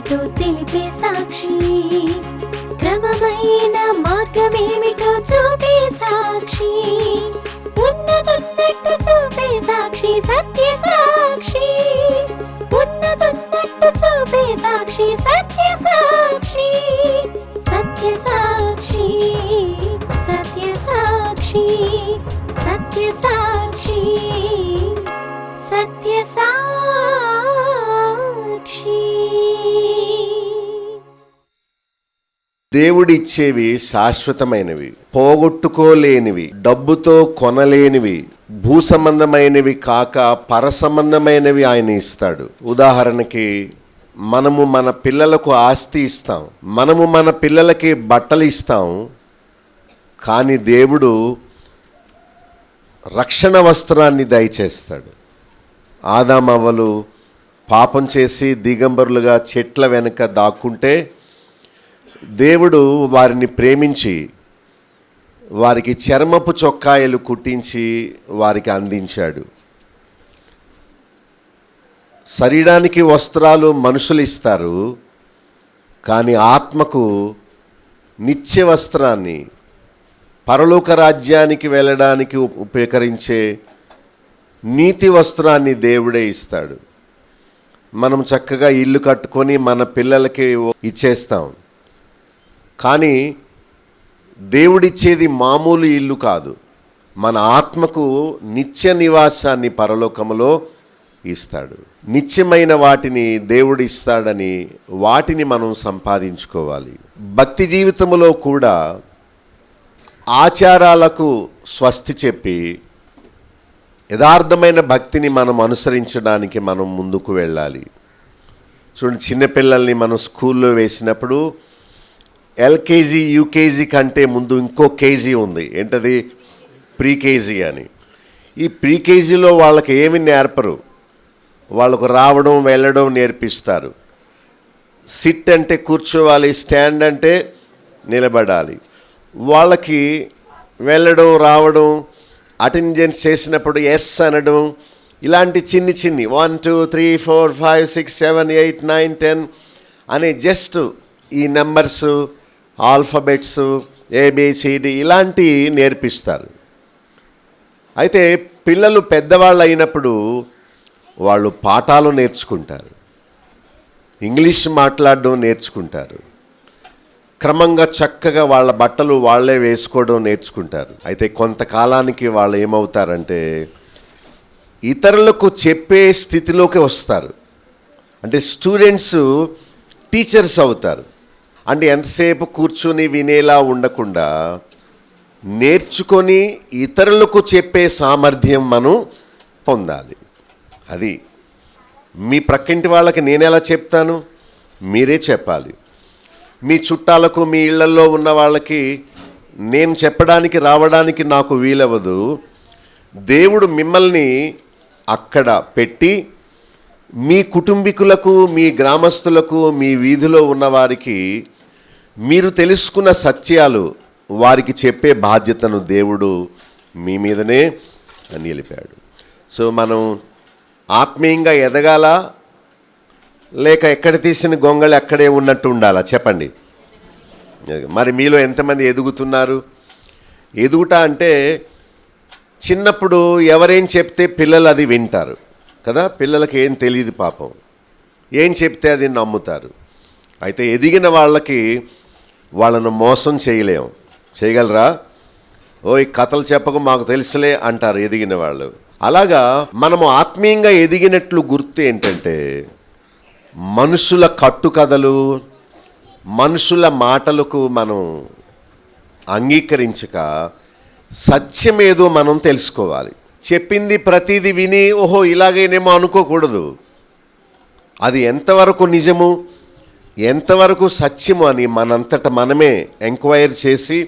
ఏమిటో తెలిపే సాక్షి, క్రమమైన మార్గమేమిటో చూపే సాక్షి, ఉన్నతున్నట్టు చూపే సాక్షి, సత్య సాక్షి, ఉన్నతున్నట్టు చూపే సాక్షి, సత్య సాక్షి, సత్య సాక్షి, సత్య సాక్షి, సత్య సాక్షి, సత్య సాక్షి. దేవుడిచ్చేవి శాశ్వతమైనవి, పోగొట్టుకోలేనివి, డబ్బుతో కొనలేనివి, భూ సంబంధమైనవి కాక పర సంబంధమైనవి ఆయన ఇస్తాడు. ఉదాహరణకి మనము మన పిల్లలకు ఆస్తి ఇస్తాం, మనము మన పిల్లలకి బట్టలు ఇస్తాం, కానీ దేవుడు రక్షణ వస్త్రాన్ని దయచేస్తాడు. ఆదామవ్వలు పాపం చేసి దిగంబరులుగా చెట్ల వెనుక దాక్కుంటే దేవుడు వారిని ప్రేమించి వారికి చర్మపు చొక్కాయలు కుట్టించి వారికి అందించాడు. శరీరానికి వస్త్రాలు మనుషులు ఇస్తారు, కానీ ఆత్మకు నిత్య వస్త్రాన్ని, పరలోక రాజ్యానికి వెళ్ళడానికి ఉపకరించే నీతి వస్త్రాన్ని దేవుడే ఇస్తాడు. మనం చక్కగా ఇల్లు కట్టుకొని మన పిల్లలకి ఇచ్చేస్తాం, కానీ దేవుడిచ్చేది మామూలు ఇల్లు కాదు, మన ఆత్మకు నిత్య నివాసాన్ని పరలోకములో ఇస్తాడు. నిత్యమైన వాటిని దేవుడు ఇస్తాడని వాటిని మనం సంపాదించుకోవాలి. భక్తి జీవితంలో కూడా ఆచారాలకు స్వస్తి చెప్పి యథార్థమైన భక్తిని మనం అనుసరించడానికి మనం ముందుకు వెళ్ళాలి. చూడండి, చిన్నపిల్లల్ని మనం స్కూల్లో వేసినప్పుడు ఎల్కేజీ యూకేజీ కంటే ముందు ఇంకో కేజీ ఉంది, ఏంటది? ప్రీకేజీ అని. ఈ ప్రీకేజీలో వాళ్ళకి ఏమి నేర్పరు, వాళ్ళకు రావడం వెళ్ళడం నేర్పిస్తారు. సిట్ అంటే కూర్చోవాలి, స్టాండ్ అంటే నిలబడాలి. వాళ్ళకి వెళ్ళడం రావడం, అటెండెన్స్ చేసినప్పుడు ఎస్ అనడం, ఇలాంటి చిన్ని 1 2 3 4 5 6 7 8 9 10 అనే జస్ట్ ఈ నెంబర్స్, ఆల్ఫబెట్స్, ఏబిసిడి ఇలాంటివి నేర్పిస్తారు. అయితే పిల్లలు పెద్దవాళ్ళు అయినప్పుడు వాళ్ళు పాఠాలు నేర్చుకుంటారు, ఇంగ్లీష్ మాట్లాడడం నేర్చుకుంటారు, క్రమంగా చక్కగా వాళ్ళ బట్టలు వాళ్ళే వేసుకోవడం నేర్చుకుంటారు. అయితే కొంతకాలానికి వాళ్ళు ఏమవుతారంటే ఇతరులకు చెప్పే స్థితిలోకి వస్తారు. అంటే స్టూడెంట్స్ టీచర్స్ అవుతారు. అంటే ఎంతసేపు కూర్చొని వినేలా ఉండకుండా నేర్చుకొని ఇతరులకు చెప్పే సామర్థ్యం మనం పొందాలి. అది మీ ప్రక్కింటి వాళ్ళకి నేను ఎలా చెప్తాను, మీరే చెప్పాలి. మీ చుట్టాలకు, మీ ఇళ్లలో ఉన్న వాళ్ళకి నేను చెప్పడానికి రావడానికి నాకు వీలవ్వదు. దేవుడు మిమ్మల్ని అక్కడ పెట్టి మీ కుటుంబీకులకు, మీ గ్రామస్తులకు, మీ వీధిలో ఉన్నవారికి మీరు తెలుసుకున్న సత్యాలు వారికి చెప్పే బాధ్యతను దేవుడు మీ మీదనే నిలిపాడు. సో మనం ఆత్మీయంగా ఎదగాల, లేక ఎక్కడ తీసిన గొంగళి అక్కడే ఉన్నట్టు ఉండాలా? చెప్పండి. మరి మీలో ఎంతమంది ఎదుగుతున్నారు? ఎదుగుట అంటే చిన్నప్పుడు ఎవరేం చెప్తే పిల్లలు అది వింటారు కదా. పిల్లలకి ఏం తెలియదు పాపం, ఏం చెప్తే అది నమ్ముతారు. అయితే ఎదిగిన వాళ్ళకి వాళ్ళను మోసం చేయలేము. చేయగలరా? ఓ ఈ కథలు చెప్పక మాకు తెలుసులే అంటారు ఎదిగిన వాళ్ళు. అలాగా మనము ఆత్మీయంగా ఎదిగినట్లు గుర్తు ఏంటంటే మనుషుల కట్టుకథలు, మనుషుల మాటలకు మనం అంగీకరించక సత్యమేదో మనం తెలుసుకోవాలి. చెప్పింది ప్రతిదీ విని ఓహో ఇలాగేనేమో అనుకోకూడదు. అది ఎంతవరకు నిజము, ఎంతవరకు సత్యము అని మనంతట మనమే ఎంక్వైర్ చేసి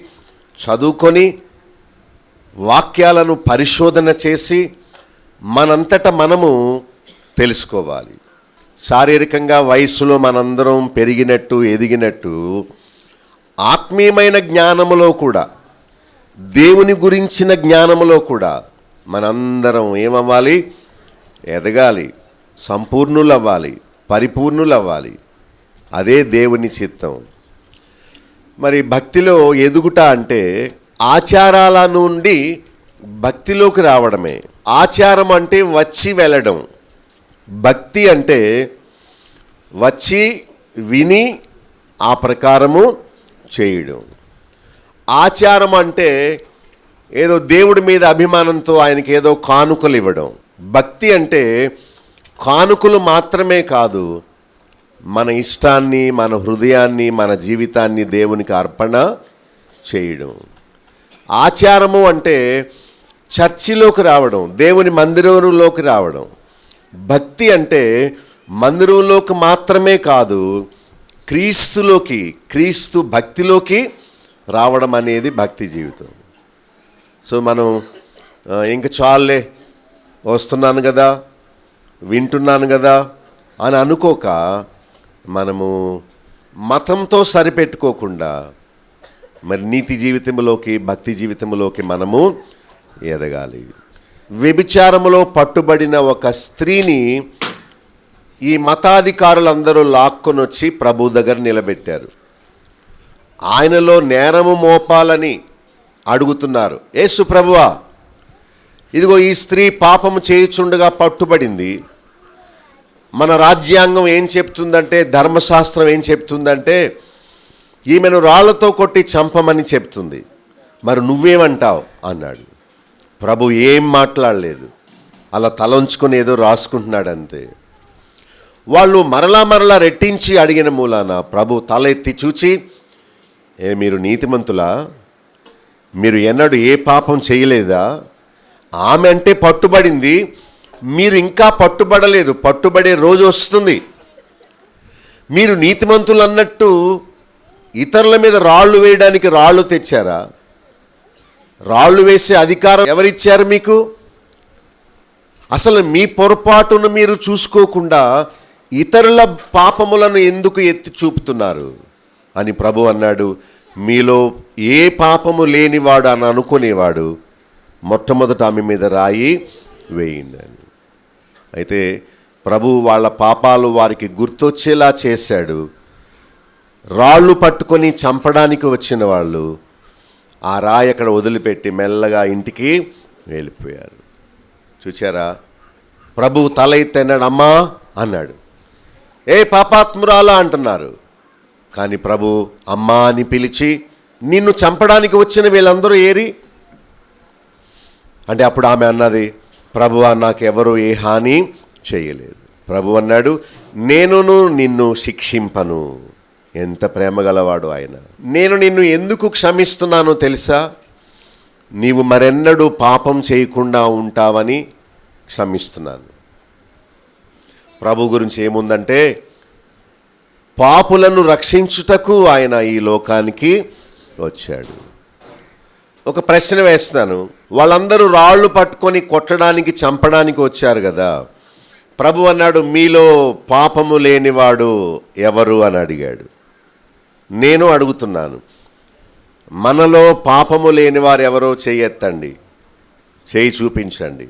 చదువుకొని వాక్యాలను పరిశోధన చేసి మనంతట మనము తెలుసుకోవాలి. శారీరకంగా వయస్సులో మనందరం పెరిగినట్టు ఎదిగినట్టు ఆత్మీయమైన జ్ఞానములో కూడా, దేవుని గురించిన జ్ఞానములో కూడా మనందరం ఏమవ్వాలి? ఎదగాలి, సంపూర్ణులు అవ్వాలి, పరిపూర్ణులు అవ్వాలి. అదే దేవుని చిత్తం. మరి భక్తిలో ఎదుగుట అంటే ఆచారాల నుండి భక్తిలోకి రావడమే. ఆచారం అంటే వచ్చి వెళ్ళడం, భక్తి అంటే వచ్చి విని ఆ ప్రకారము చేయడం. ఆచారం అంటే ఏదో దేవుడి మీద అభిమానంతో ఆయనకి ఏదో కానుకలు ఇవ్వడం. భక్తి అంటే కానుకలు మాత్రమే కాదు, మన ఇష్టాన్ని, మన హృదయాన్ని, మన జీవితాన్ని దేవునికి అర్పణ చేయడం. ఆచారము అంటే చర్చిలోకి రావడం, దేవుని మందిరంలోకి రావడం. భక్తి అంటే మందిరంలోకి మాత్రమే కాదు, క్రీస్తులోకి, క్రీస్తు భక్తిలోకి రావడం అనేది భక్తి జీవితం. సో మనం ఇంక చాలే, వస్తున్నాను కదా, వింటున్నాను కదా అని అనుకోక, మనము మతంతో సరిపెట్టుకోకుండా మరి నీతి జీవితంలోకి, భక్తి జీవితంలోకి మనము ఎదగాలి. వ్యభిచారములో పట్టుబడిన ఒక స్త్రీని ఈ మతాధికారులందరూ లాక్కొని వచ్చి ప్రభు దగ్గర నిలబెట్టారు. ఆయనలో నేరము మోపాలని అడుగుతున్నారు. యేసు ప్రభువా, ఇదిగో ఈ స్త్రీ పాపము చేయుచుండగా పట్టుబడింది. మన రాజ్యాంగం ఏం చెప్తుందంటే, ధర్మశాస్త్రం ఏం చెప్తుందంటే ఈమెను రాళ్లతో కొట్టి చంపమని చెప్తుంది. మరి నువ్వేమంటావు అన్నాడు. ప్రభు ఏం మాట్లాడలేదు, అలా తలంచుకొని ఏదో రాసుకుంటున్నాడు అంతే. వాళ్ళు మరలా రెట్టించి అడిగిన మూలాన ప్రభు తల ఎత్తి చూచి, మీరు నీతిమంతులా? మీరు ఎన్నడూ ఏ పాపం చేయలేదా? ఆమె అంటే పట్టుబడింది, మీరు ఇంకా పట్టుబడలేదు, పట్టుబడే రోజు వస్తుంది. మీరు నీతిమంతులు అన్నట్టు ఇతరుల మీద రాళ్ళు వేయడానికి రాళ్ళు తెచ్చారా? రాళ్ళు వేసే అధికారం ఎవరిచ్చారు మీకు? అసలు మీ పొరపాటును మీరు చూసుకోకుండా ఇతరుల పాపములను ఎందుకు ఎత్తి చూపుతున్నారు అని ప్రభు అన్నాడు. మీలో ఏ పాపము లేనివాడు అని అనుకునేవాడు మొట్టమొదట ఆమె మీద రాయి వేయండి. అయితే ప్రభు వాళ్ళ పాపాలు వారికి గుర్తొచ్చేలా చేశాడు. రాళ్ళు పట్టుకొని చంపడానికి వచ్చిన వాళ్ళు ఆ రాయి అక్కడ వదిలిపెట్టి మెల్లగా ఇంటికి వెళ్ళిపోయారు. చూచారా? ప్రభు తల ఎత్తి అన్నాడు, అమ్మా అన్నాడు. ఏ పాపాత్మురాలా అంటున్నారు. కానీ ప్రభు అమ్మా అని పిలిచి, నిన్ను చంపడానికి వచ్చిన వీళ్ళందరూ ఏరి అంటే అప్పుడు ఆమె అన్నది, ప్రభువా, నాకెవరూ ఏ హాని చేయలేదు. ప్రభు అన్నాడు, నేనును నిన్ను శిక్షింపను. ఎంత ప్రేమగలవాడు ఆయన. నేను నిన్ను ఎందుకు క్షమిస్తున్నానో తెలుసా? నీవు మరెన్నడూ పాపం చేయకుండా ఉంటావని క్షమిస్తున్నాను. ప్రభు గురించి ఏముందంటే, పాపులను రక్షించుటకు ఆయన ఈ లోకానికి వచ్చాడు. ఒక ప్రశ్న వేస్తున్నాను, వాళ్ళందరూ రాళ్ళు పట్టుకొని కొట్టడానికి, చంపడానికి వచ్చారు కదా. ప్రభు అన్నాడు, మీలో పాపము లేనివాడు ఎవరు అని అడిగాడు. నేను అడుగుతున్నాను, మనలో పాపము లేనివారు ఎవరో చెయ్యెత్తండి, చేయి చూపించండి.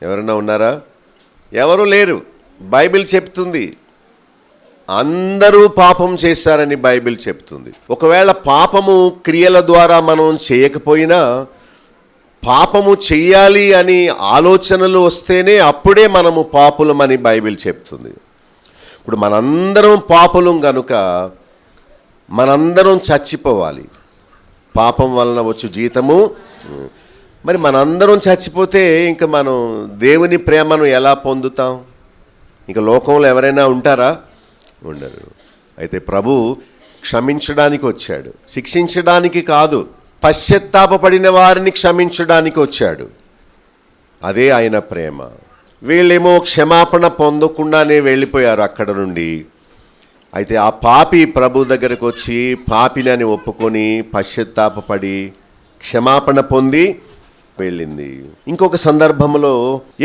ఎవరన్నా ఉన్నారా? ఎవరు లేరు. బైబిల్ చెప్తుంది అందరూ పాపం చేశారని బైబిల్ చెప్తుంది. ఒకవేళ పాపము క్రియల ద్వారా మనం చేయకపోయినా, పాపము చెయ్యాలి అని ఆలోచనలు వస్తేనే అప్పుడే మనము పాపులమని బైబిల్ చెప్తుంది. ఇప్పుడు మనందరం పాపులం కనుక మనందరం చచ్చిపోవాలి. పాపం వలన వచ్చు జీతము. మరి మనందరం చచ్చిపోతే ఇంకా మనం దేవుని ప్రేమను ఎలా పొందుతాం? ఇంకా లోకంలో ఎవరైనా ఉంటారా? ఉండరు. అయితే ప్రభు క్షమించడానికి వచ్చాడు, శిక్షించడానికి కాదు. పశ్చాత్తాపపడిన వారిని క్షమించడానికి వచ్చాడు. అదే ఆయన ప్రేమ. వీళ్ళేమో క్షమాపణ పొందకుండానే వెళ్ళిపోయారు అక్కడ నుండి. అయితే ఆ పాపి ప్రభు దగ్గరకు వచ్చి పాపిని ఒప్పుకొని పశ్చాత్తాపపడి క్షమాపణ పొంది వెళ్ళింది. ఇంకొక సందర్భంలో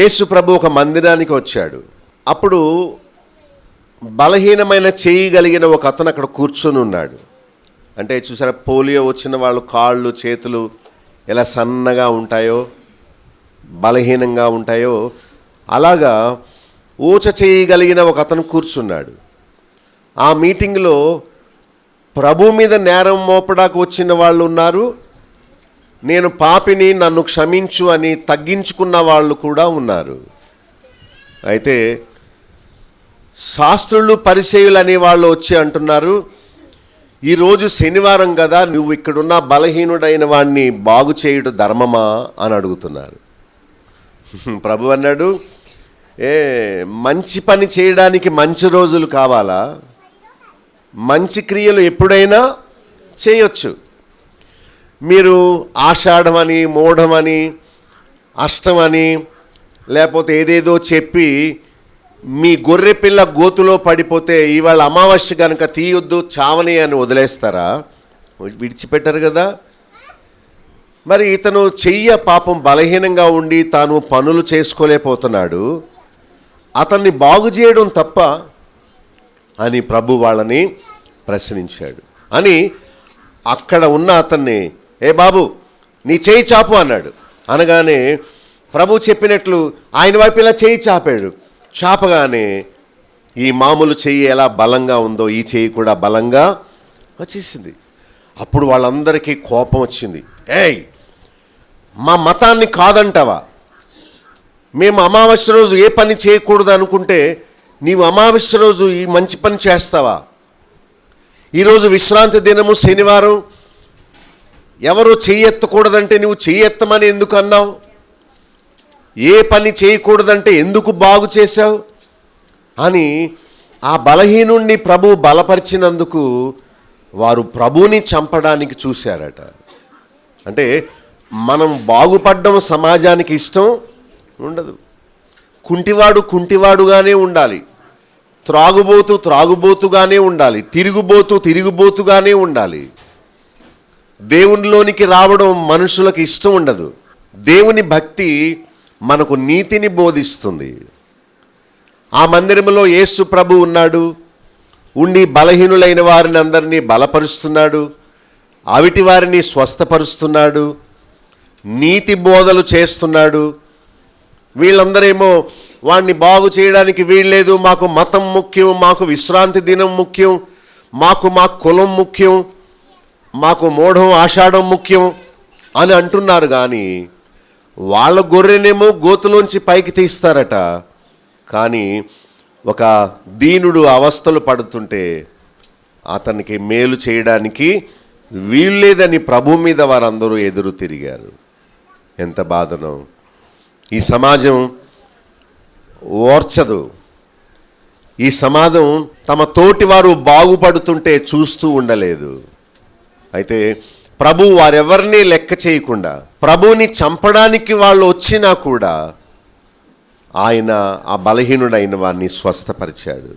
యేసు ప్రభు ఒక మందిరానికి వచ్చాడు. అప్పుడు బలహీనమైన చేయి కలిగిన ఒక అతను అక్కడ కూర్చొని ఉన్నాడు. అంటే చూసారా, పోలియో వచ్చిన వాళ్ళు కాళ్ళు చేతులు ఎలా సన్నగా ఉంటాయో, బలహీనంగా ఉంటాయో, అలాగా ఊచ చేయగలిగిన ఒక అతను కూర్చున్నాడు. ఆ మీటింగ్లో ప్రభు మీద నేరం మోపడానికి వచ్చిన వాళ్ళు ఉన్నారు, నేను పాపిని నన్ను క్షమించు అని తగ్గించుకున్న వాళ్ళు కూడా ఉన్నారు. అయితే శాస్త్రులు పరిసయ్యులు అనే వాళ్ళు వచ్చి అంటున్నారు, ఈరోజు శనివారం కదా, నువ్వు ఇక్కడున్న బలహీనుడైన వాడిని బాగు చేయుడు ధర్మమా అని అడుగుతున్నారు. ప్రభు అన్నాడు, మంచి పని చేయడానికి మంచి రోజులు కావాలా? మంచి క్రియలు ఎప్పుడైనా చేయొచ్చు. మీరు ఆషాఢమని, మూఢమని, అష్టమని, లేకపోతే ఏదేదో చెప్పి మీ గొర్రె పిల్ల గోతులో పడిపోతే ఇవాళ అమావాస్య కనుక తీయొద్దు చావని అని వదిలేస్తారా? విడిచిపెట్టారు కదా. మరి ఇతను చెయ్య పాపం బలహీనంగా ఉండి తాను పనులు చేసుకోలేకపోతున్నాడు, అతన్ని బాగు చేయడం తప్ప అని ప్రభు వాళ్ళని ప్రశ్నించాడు. అని అక్కడ ఉన్న అతన్ని, ఏ బాబు నీ చేయి చాపు అన్నాడు. అనగానే ప్రభు చెప్పినట్లు ఆయన వైపు ఇలా చేయి చాపాడు. చాపగానే ఈ మామూలు చెయ్యి ఎలా బలంగా ఉందో ఈ చెయ్యి కూడా బలంగా వచ్చేసింది. అప్పుడు వాళ్ళందరికీ కోపం వచ్చింది. ఏయ్, మా మతాన్ని కాదంటావా? మేము అమావాస్య రోజు ఏ పని చేయకూడదు అనుకుంటే నీవు అమావాస్య రోజు ఈ మంచి పని చేస్తావా? ఈరోజు విశ్రాంతి దినము శనివారం, ఎవరు చెయ్యెత్తకూడదంటే నువ్వు చెయ్యెత్తమని ఎందుకు అన్నావు? ఏ పని చేయకూడదంటే ఎందుకు బాగు చేశావు అని ఆ బలహీనుణ్ణి ప్రభు బలపరిచినందుకు వారు ప్రభుని చంపడానికి చూశారట. అంటే మనం బాగుపడడం సమాజానికి ఇష్టం ఉండదు. కుంటివాడు కుంటివాడుగానే ఉండాలి, త్రాగుబోతు త్రాగుబోతుగానే ఉండాలి, తిరుగుబోతుగానే ఉండాలి. దేవునిలోనికి రావడం మనుషులకు ఇష్టం ఉండదు. దేవుని భక్తి మనకు నీతిని బోధిస్తుంది. ఆ మందిరంలో యేసు ప్రభు ఉన్నాడు, ఉండి బలహీనులైన వారిని అందరినీ బలపరుస్తున్నాడు, అవిటి వారిని స్వస్థపరుస్తున్నాడు, నీతి బోధలు చేస్తున్నాడు. వీళ్ళందరేమో వాడిని బాగు చేయడానికి వీల్లేదు, మాకు మతం ముఖ్యం, మాకు విశ్రాంతి దినం ముఖ్యం, మాకు మా కులం ముఖ్యం, మాకు మూఢం ఆషాఢం ముఖ్యం అని అంటున్నారు. కానీ వాళ్ళ గొర్రెనేమో గోతులోంచి పైకి తీస్తారట. కానీ ఒక దీనుడు అవస్థలు పడుతుంటే అతనికి మేలు చేయడానికి వీల్లేదని ప్రభు మీద వారందరూ ఎదురు తిరిగారు. ఎంత బాధనో! ఈ సమాజం ఓర్చదు. ఈ సమాజం తమ తోటి వారు బాగుపడుతుంటే చూస్తూ ఉండలేదు. అయితే ప్రభు వారెవరినీ లెక్క చేయకుండా ప్రభువుని చంపడానికి వాళ్ళు వచ్చినా కూడా ఆయన ఆ బలహీనుడైన వారిని స్వస్థపరిచాడు.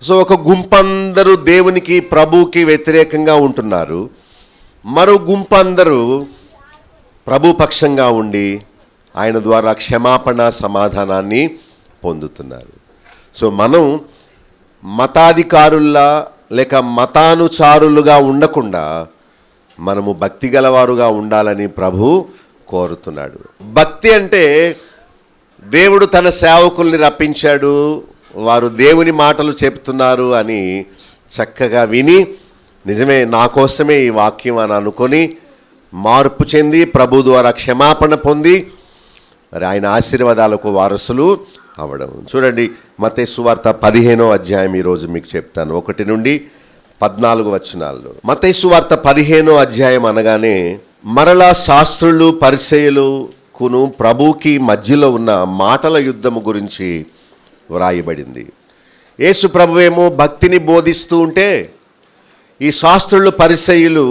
సో ఒక గుంపందరూ దేవునికి ప్రభువుకి వ్యతిరేకంగా ఉంటున్నారు, మరో గుంపందరూ ప్రభు పక్షంగా ఉండి ఆయన ద్వారా క్షమాపణ సమాధానాన్ని పొందుతున్నారు. సో మనం మతాధికారుల్లా లేక మతానుచారులుగా ఉండకుండా మనము భక్తి గలవారుగా ఉండాలని ప్రభు కోరుతున్నాడు. భక్తి అంటే దేవుడు తన సేవకుల్ని రప్పించాడు, వారు దేవుని మాటలు చెప్తున్నారు అని చక్కగా విని, నిజమే నా కోసమే ఈ వాక్యం అని అనుకొని మార్పు చెంది ప్రభు ద్వారా క్షమాపణ పొంది మరి ఆయన ఆశీర్వాదాలకు వారసులు అవడం. చూడండి, మత్తయి సువార్త 15వ అధ్యాయం ఈరోజు మీకు చెప్తాను, 1 నుండి 14 వచనాల్లో. మత్తయి సువార్త 15వ అధ్యాయం అనగానే మరలా శాస్త్రులు పరిసయ్యులుకును ప్రభువుకి మధ్యలో ఉన్న మాటల యుద్ధము గురించి వ్రాయబడింది. యేసు ప్రభువేమో భక్తిని బోధిస్తూ ఉంటే ఈ శాస్త్రులు పరిసయ్యులు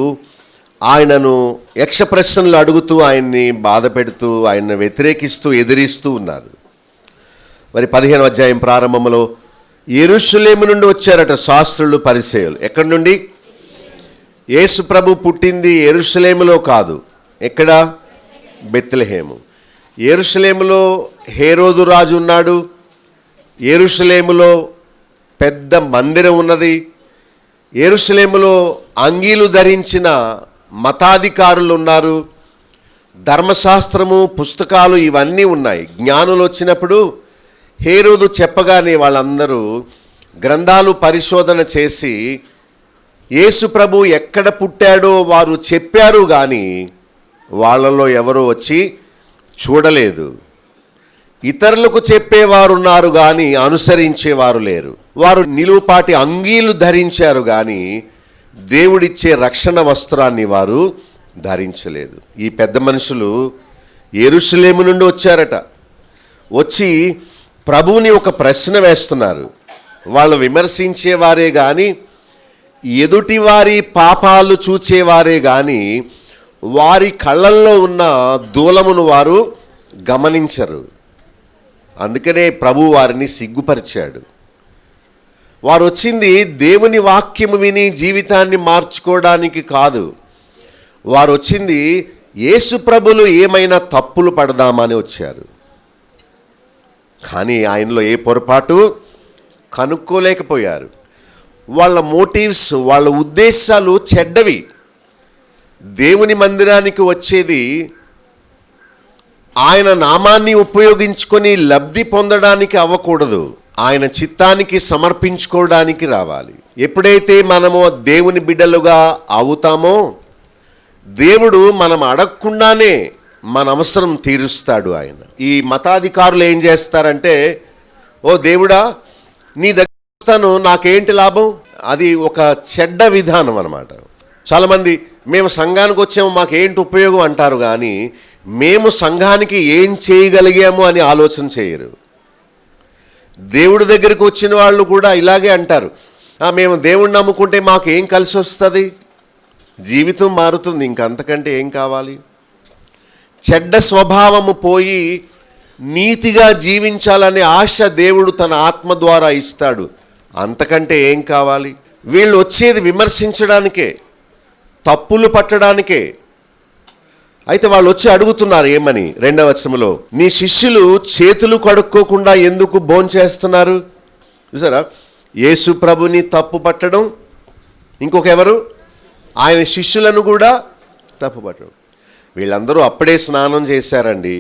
ఆయనను యక్ష ప్రశ్నలు అడుగుతూ ఆయన్ని బాధ పెడుతూ ఆయన్ని వ్యతిరేకిస్తూ ఎదిరిస్తూ ఉన్నారు. మరి 15వ అధ్యాయం ప్రారంభంలో యెరూషలేము నుండి వచ్చారట శాస్త్రులు పరిసయ్యులు. ఎక్కడి నుండి? యేసు ప్రభు పుట్టింది యెరూషలేములో కాదు. ఎక్కడ? బెత్లెహేము. యెరూషలేములో హేరోదు రాజు ఉన్నాడు, యెరూషలేములో పెద్ద మందిరం ఉన్నది, యెరూషలేములో అంగీలు ధరించిన మతాధికారులు ఉన్నారు, ధర్మశాస్త్రము పుస్తకాలు ఇవన్నీ ఉన్నాయి. జ్ఞానులు వచ్చినప్పుడు హేరోదు చెప్పగానే వాళ్ళందరూ గ్రంథాలు పరిశోధన చేసి యేసు ప్రభు ఎక్కడ పుట్టాడో వారు చెప్పారు కానీ వాళ్ళలో ఎవరు వచ్చి చూడలేదు. ఇతరులకు చెప్పేవారు ఉన్నారు కానీ అనుసరించేవారు లేరు. వారు నిలువుపాటి అంగీలు ధరించారు కానీ దేవుడిచ్చే రక్షణ వస్త్రాన్ని వారు ధరించలేదు. ఈ పెద్ద మనుషులు యెరూషలేము నుండి వచ్చారట. వచ్చి ప్రభువుని ఒక ప్రశ్న వేస్తున్నారు. వాళ్ళు విమర్శించేవారే కానీ ఎదుటివారి పాపాలు చూచేవారే కానీ వారి కళ్ళల్లో ఉన్న దూలమును వారు గమనించరు. అందుకనే ప్రభు వారిని సిగ్గుపరిచాడు. వారు వచ్చింది దేవుని వాక్యము విని జీవితాన్ని మార్చుకోవడానికి కాదు. వారు వచ్చింది యేసు ప్రభులు ఏమైనా తప్పులు పడదామని వచ్చారు. కానీ ఆయనలో ఏ పొరపాటు కనుక్కోలేకపోయారు. వాళ్ళ మోటివ్స్, వాళ్ళ ఉద్దేశాలు చెడ్డవి. దేవుని మందిరానికి వచ్చేది ఆయన నామాన్ని ఉపయోగించుకొని లబ్ధి పొందడానికి అవ్వకూడదు, ఆయన చిత్తానికి సమర్పించుకోవడానికి రావాలి. ఎప్పుడైతే మనము దేవుని బిడ్డలుగా అవుతామో దేవుడు మనం అడగకుండానే మన అవసరం తీరుస్తాడు ఆయన. ఈ మతాధికారులు ఏం చేస్తారంటే, ఓ దేవుడా నీ దగ్గర వస్తాను, నాకేంటి లాభం? అది ఒక చెడ్డ విధానం అన్నమాట. చాలామంది మేము సంఘానికి వచ్చాము, మాకేంటి ఉపయోగం అంటారు కానీ మేము సంఘానికి ఏం చేయగలిగాము అని ఆలోచన చేయరు. దేవుడి దగ్గరికి వచ్చిన వాళ్ళు కూడా ఇలాగే అంటారు, మేము దేవుడిని నమ్ముకుంటే మాకు ఏం కలిసి వస్తుంది, జీవితం మారుతుంది, ఇంకంతకంటే ఏం కావాలి? చెడ్డ స్వభావము పోయి నీతిగా జీవించాలనే ఆశ దేవుడు తన ఆత్మ ద్వారా ఇస్తాడు, అంతకంటే ఏం కావాలి? వీళ్ళు వచ్చేది విమర్శించడానికే, తప్పులు పట్టడానికే. అయితే వాళ్ళు వచ్చి అడుగుతున్నారు ఏమని? 2వ వచనంలో, నీ శిష్యులు చేతులు కడుక్కోకుండా ఎందుకు భోంచేస్తున్నారు? చూసారా, యేసు ప్రభుని తప్పు పట్టడం, ఇంకొక ఎవరు ఆయన శిష్యులను కూడా తప్పు పట్టడం. వీళ్ళందరూ అప్పుడే స్నానం చేశారండి.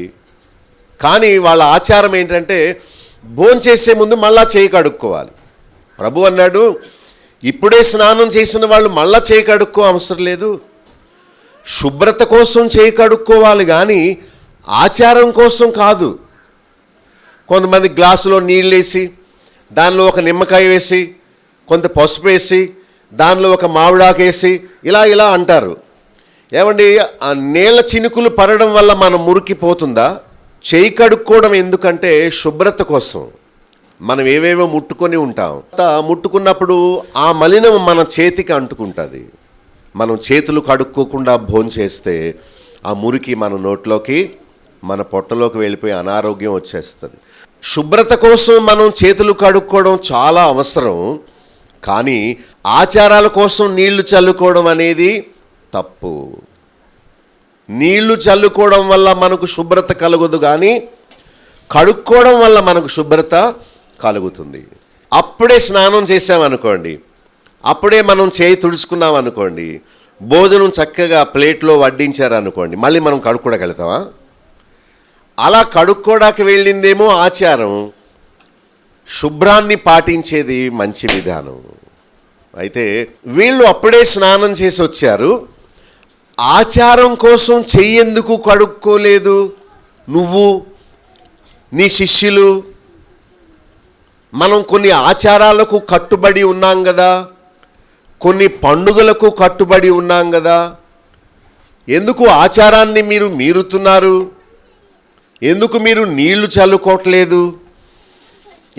కానీ వాళ్ళ ఆచారం ఏంటంటే భోంచేసే ముందు మళ్ళా చేయి కడుక్కోవాలి. ప్రభు అన్నాడు, ఇప్పుడే స్నానం చేసిన వాళ్ళు మళ్ళా చేయి కడుక్కో అవసరం లేదు, శుభ్రత కోసం చేయి కడుక్కోవాలి కానీ ఆచారం కోసం కాదు. కొంతమంది గ్లాసులో నీళ్ళు వేసి దానిలో ఒక నిమ్మకాయ వేసి కొంత పసుపు వేసి దానిలో ఒక మామిడాకు వేసి ఇలా అంటారు. ఏమండి, ఆ నీళ్ళ చినుకులు పడడం వల్ల మనం మురికిపోతుందా? చేయి కడుక్కోవడం ఎందుకంటే శుభ్రత కోసం. మనం ఏవేవో ముట్టుకొని ఉంటాం, ముట్టుకున్నప్పుడు ఆ మలినం మన చేతికి అంటుకుంటుంది. మనం చేతులు కడుక్కోకుండా భోంచేస్తే ఆ మురికి మన నోట్లోకి, మన పొట్టలోకి వెళ్ళిపోయి అనారోగ్యం వచ్చేస్తుంది. శుభ్రత కోసం మనం చేతులు కడుక్కోవడం చాలా అవసరం, కానీ ఆచారాల కోసం నీళ్లు చల్లుకోవడం అనేది తప్పు. నీళ్లు చల్లుకోవడం వల్ల మనకు శుభ్రత కలుగదు కానీ కడుక్కోవడం వల్ల మనకు శుభ్రత కలుగుతుంది. అప్పుడే స్నానం చేసామనుకోండి, అప్పుడే మనం చేయి తుడుచుకున్నాం అనుకోండి, భోజనం చక్కగా ప్లేట్లో వడ్డించారనుకోండి, మళ్ళీ మనం కడుక్కోడానికి వెళ్తామా? అలా కడుక్కోడానికి వెళ్ళిందేమో ఆచారం, శుభ్రాన్ని పాటించేది మంచి విధానం. అయితే వీళ్ళు అప్పుడే స్నానం చేసి వచ్చారు, ఆచారం కోసం చెయ్యేందుకు కడుక్కోలేదు నువ్వు నీ శిష్యులు? మనం కొన్ని ఆచారాలకు కట్టుబడి ఉన్నాం కదా, కొన్ని పండుగలకు కట్టుబడి ఉన్నాం కదా, ఎందుకు ఆచారాన్ని మీరు మీరుతున్నారు? ఎందుకు మీరు నీళ్లు చల్లుకోవట్లేదు?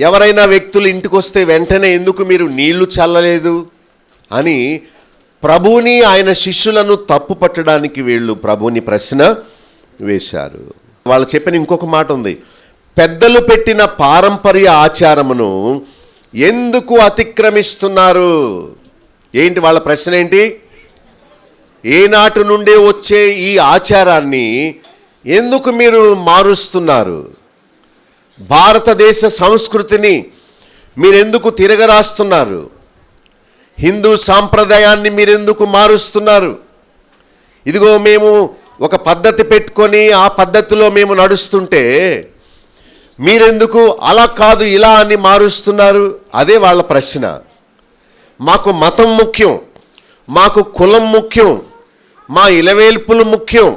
ఎవరైనా వ్యక్తులు ఇంటికి వస్తే వెంటనే ఎందుకు మీరు నీళ్లు చల్లలేదు అని ప్రభువుని ఆయన శిష్యులను తప్పు పట్టడానికి వీళ్ళు ప్రభువుని ప్రశ్న వేశారు. వాళ్ళు చెప్పిన ఇంకొక మాట ఉంది, పెద్దలు పెట్టిన పారంపర్య ఆచారమును ఎందుకు అతిక్రమిస్తున్నారు? ఏంటి వాళ్ళ ప్రశ్న? ఏంటి? ఏనాటి నుండే వచ్చే ఈ ఆచారాన్ని ఎందుకు మీరు మారుస్తున్నారు? భారతదేశ సంస్కృతిని మీరెందుకు తిరగరాస్తున్నారు? హిందూ సాంప్రదాయాన్ని మీరెందుకు మారుస్తున్నారు? ఇదిగో మేము ఒక పద్ధతి పెట్టుకొని ఆ పద్ధతిలో మేము నడుస్తుంటే మీరెందుకు అలా కాదు ఇలా అని మారుస్తున్నారు? అదే వాళ్ళ ప్రశ్న. మాకు మతం ముఖ్యం, మాకు కులం ముఖ్యం, మా ఇలవేల్పులు ముఖ్యం,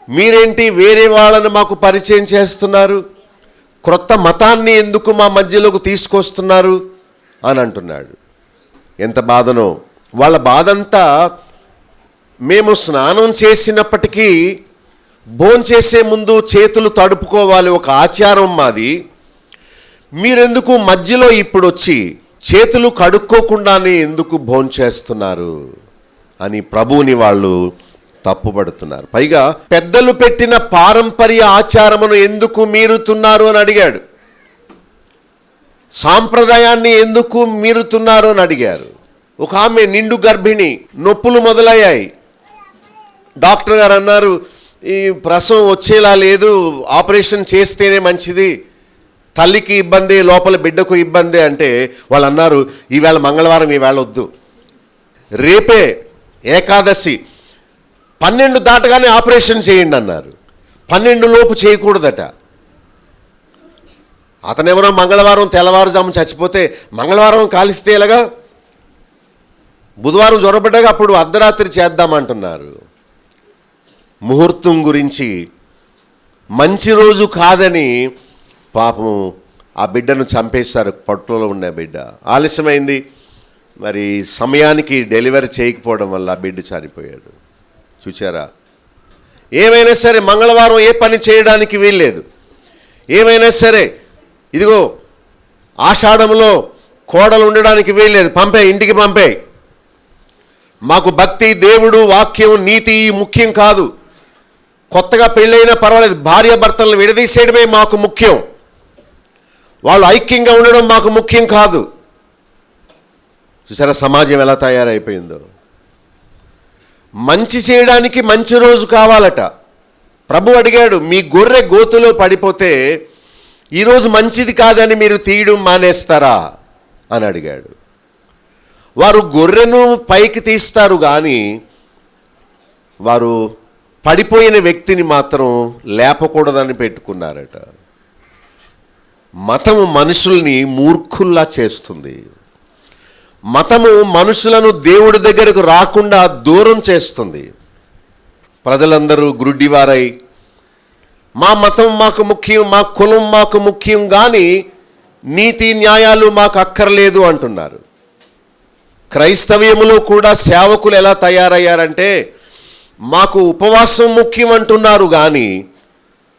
మీరేంటి వేరే వాళ్ళని మాకు పరిచయం చేస్తున్నారు, క్రొత్త మతాన్ని ఎందుకు మా మధ్యలోకి తీసుకొస్తున్నారు అని అంటున్నాడు. ఎంత బాధనో. వాళ్ళ బాధంతా మేము స్నానం చేసినప్పటికీ భోంచేసే ముందు చేతులు తడుపుకోవాలి, ఒక ఆచారం మాది, మీరెందుకు మధ్యలో ఇప్పుడు వచ్చి చేతులు కడుక్కోకుండానే ఎందుకు భోంచేస్తున్నారు అని ప్రభువుని వాళ్ళు తప్పుపడుతున్నారు. పైగా పెద్దలు పెట్టిన పారంపర్య ఆచారమును ఎందుకు మీరుతున్నారు అని అడిగాడు. సాంప్రదాయాన్ని ఎందుకు మీరుతున్నారు అని అడిగారు. ఒక ఆమె నిండు గర్భిణి, నొప్పులు మొదలయ్యాయి. డాక్టర్ గారు అన్నారు, ఈ ప్రసవం వచ్చేలా లేదు, ఆపరేషన్ చేస్తేనే మంచిది, తల్లికి ఇబ్బంది, లోపల బిడ్డకు ఇబ్బంది అంటే వాళ్ళు అన్నారు, ఈవేళ మంగళవారం, ఈవేళ వద్దు, రేపే ఏకాదశి, 12 దాటగానే ఆపరేషన్ చేయండి అన్నారు. 12 లోపు చేయకూడదట. అతనెవరో మంగళవారం తెల్లవారుజాము చచ్చిపోతే మంగళవారం కాలిస్తే ఎలాగా, బుధవారం జ్వరపడ్డాక అప్పుడు అర్ధరాత్రి చేద్దామంటున్నారు. ముహూర్తం గురించి మంచి రోజు కాదని పాపం ఆ బిడ్డను చంపేశారు. పొట్టలో ఉన్న బిడ్డ ఆలస్యమైంది, మరి సమయానికి డెలివరీ చేయకపోవడం వల్ల ఆ బిడ్డ చనిపోయాడు. చూచారా? ఏమైనా సరే మంగళవారం ఏ పని చేయడానికి వీల్లేదు. ఏమైనా సరే ఇదిగో ఆషాఢంలో కోడలు ఉండడానికి వీల్లేదు, పంపే, ఇంటికి పంపే. మాకు భక్తి, దేవుడు, వాక్యం, నీతి ముఖ్యం కాదు. కొత్తగా పెళ్ళైనా పర్వాలేదు, భార్యాభర్తలను విడదీసేయడమే మాకు ముఖ్యం, వాళ్ళు ఐక్యంగా ఉండడం మాకు ముఖ్యం కాదు. చూసారా సమాజం ఎలా తయారైపోయిందో. మంచి చేయడానికి మంచి రోజు కావాలట. ప్రభు అడిగాడు, మీ గొర్రె గోతులో పడిపోతే ఈరోజు మంచిది కాదని మీరు తీయడం మానేస్తారా అని అడిగాడు. వారు గొర్రెను పైకి తీస్తారు కానీ వారు పడిపోయిన వ్యక్తిని మాత్రం లేపకూడదని పెట్టుకున్నారట. మతము మనుషుల్ని మూర్ఖుల్లా చేస్తుంది. మతము మనుషులను దేవుడి దగ్గరకు రాకుండా దూరం చేస్తుంది. ప్రజలందరూ గ్రుడ్డివారై మా మతం మాకు ముఖ్యం, మా కులం మాకు ముఖ్యం, కానీ నీతి న్యాయాలు మాకు అక్కర్లేదు అంటున్నారు. క్రైస్తవ్యములో కూడా సేవకులు ఎలా తయారయ్యారంటే మాకు ఉపవాసం ముఖ్యం అంటున్నారు, కానీ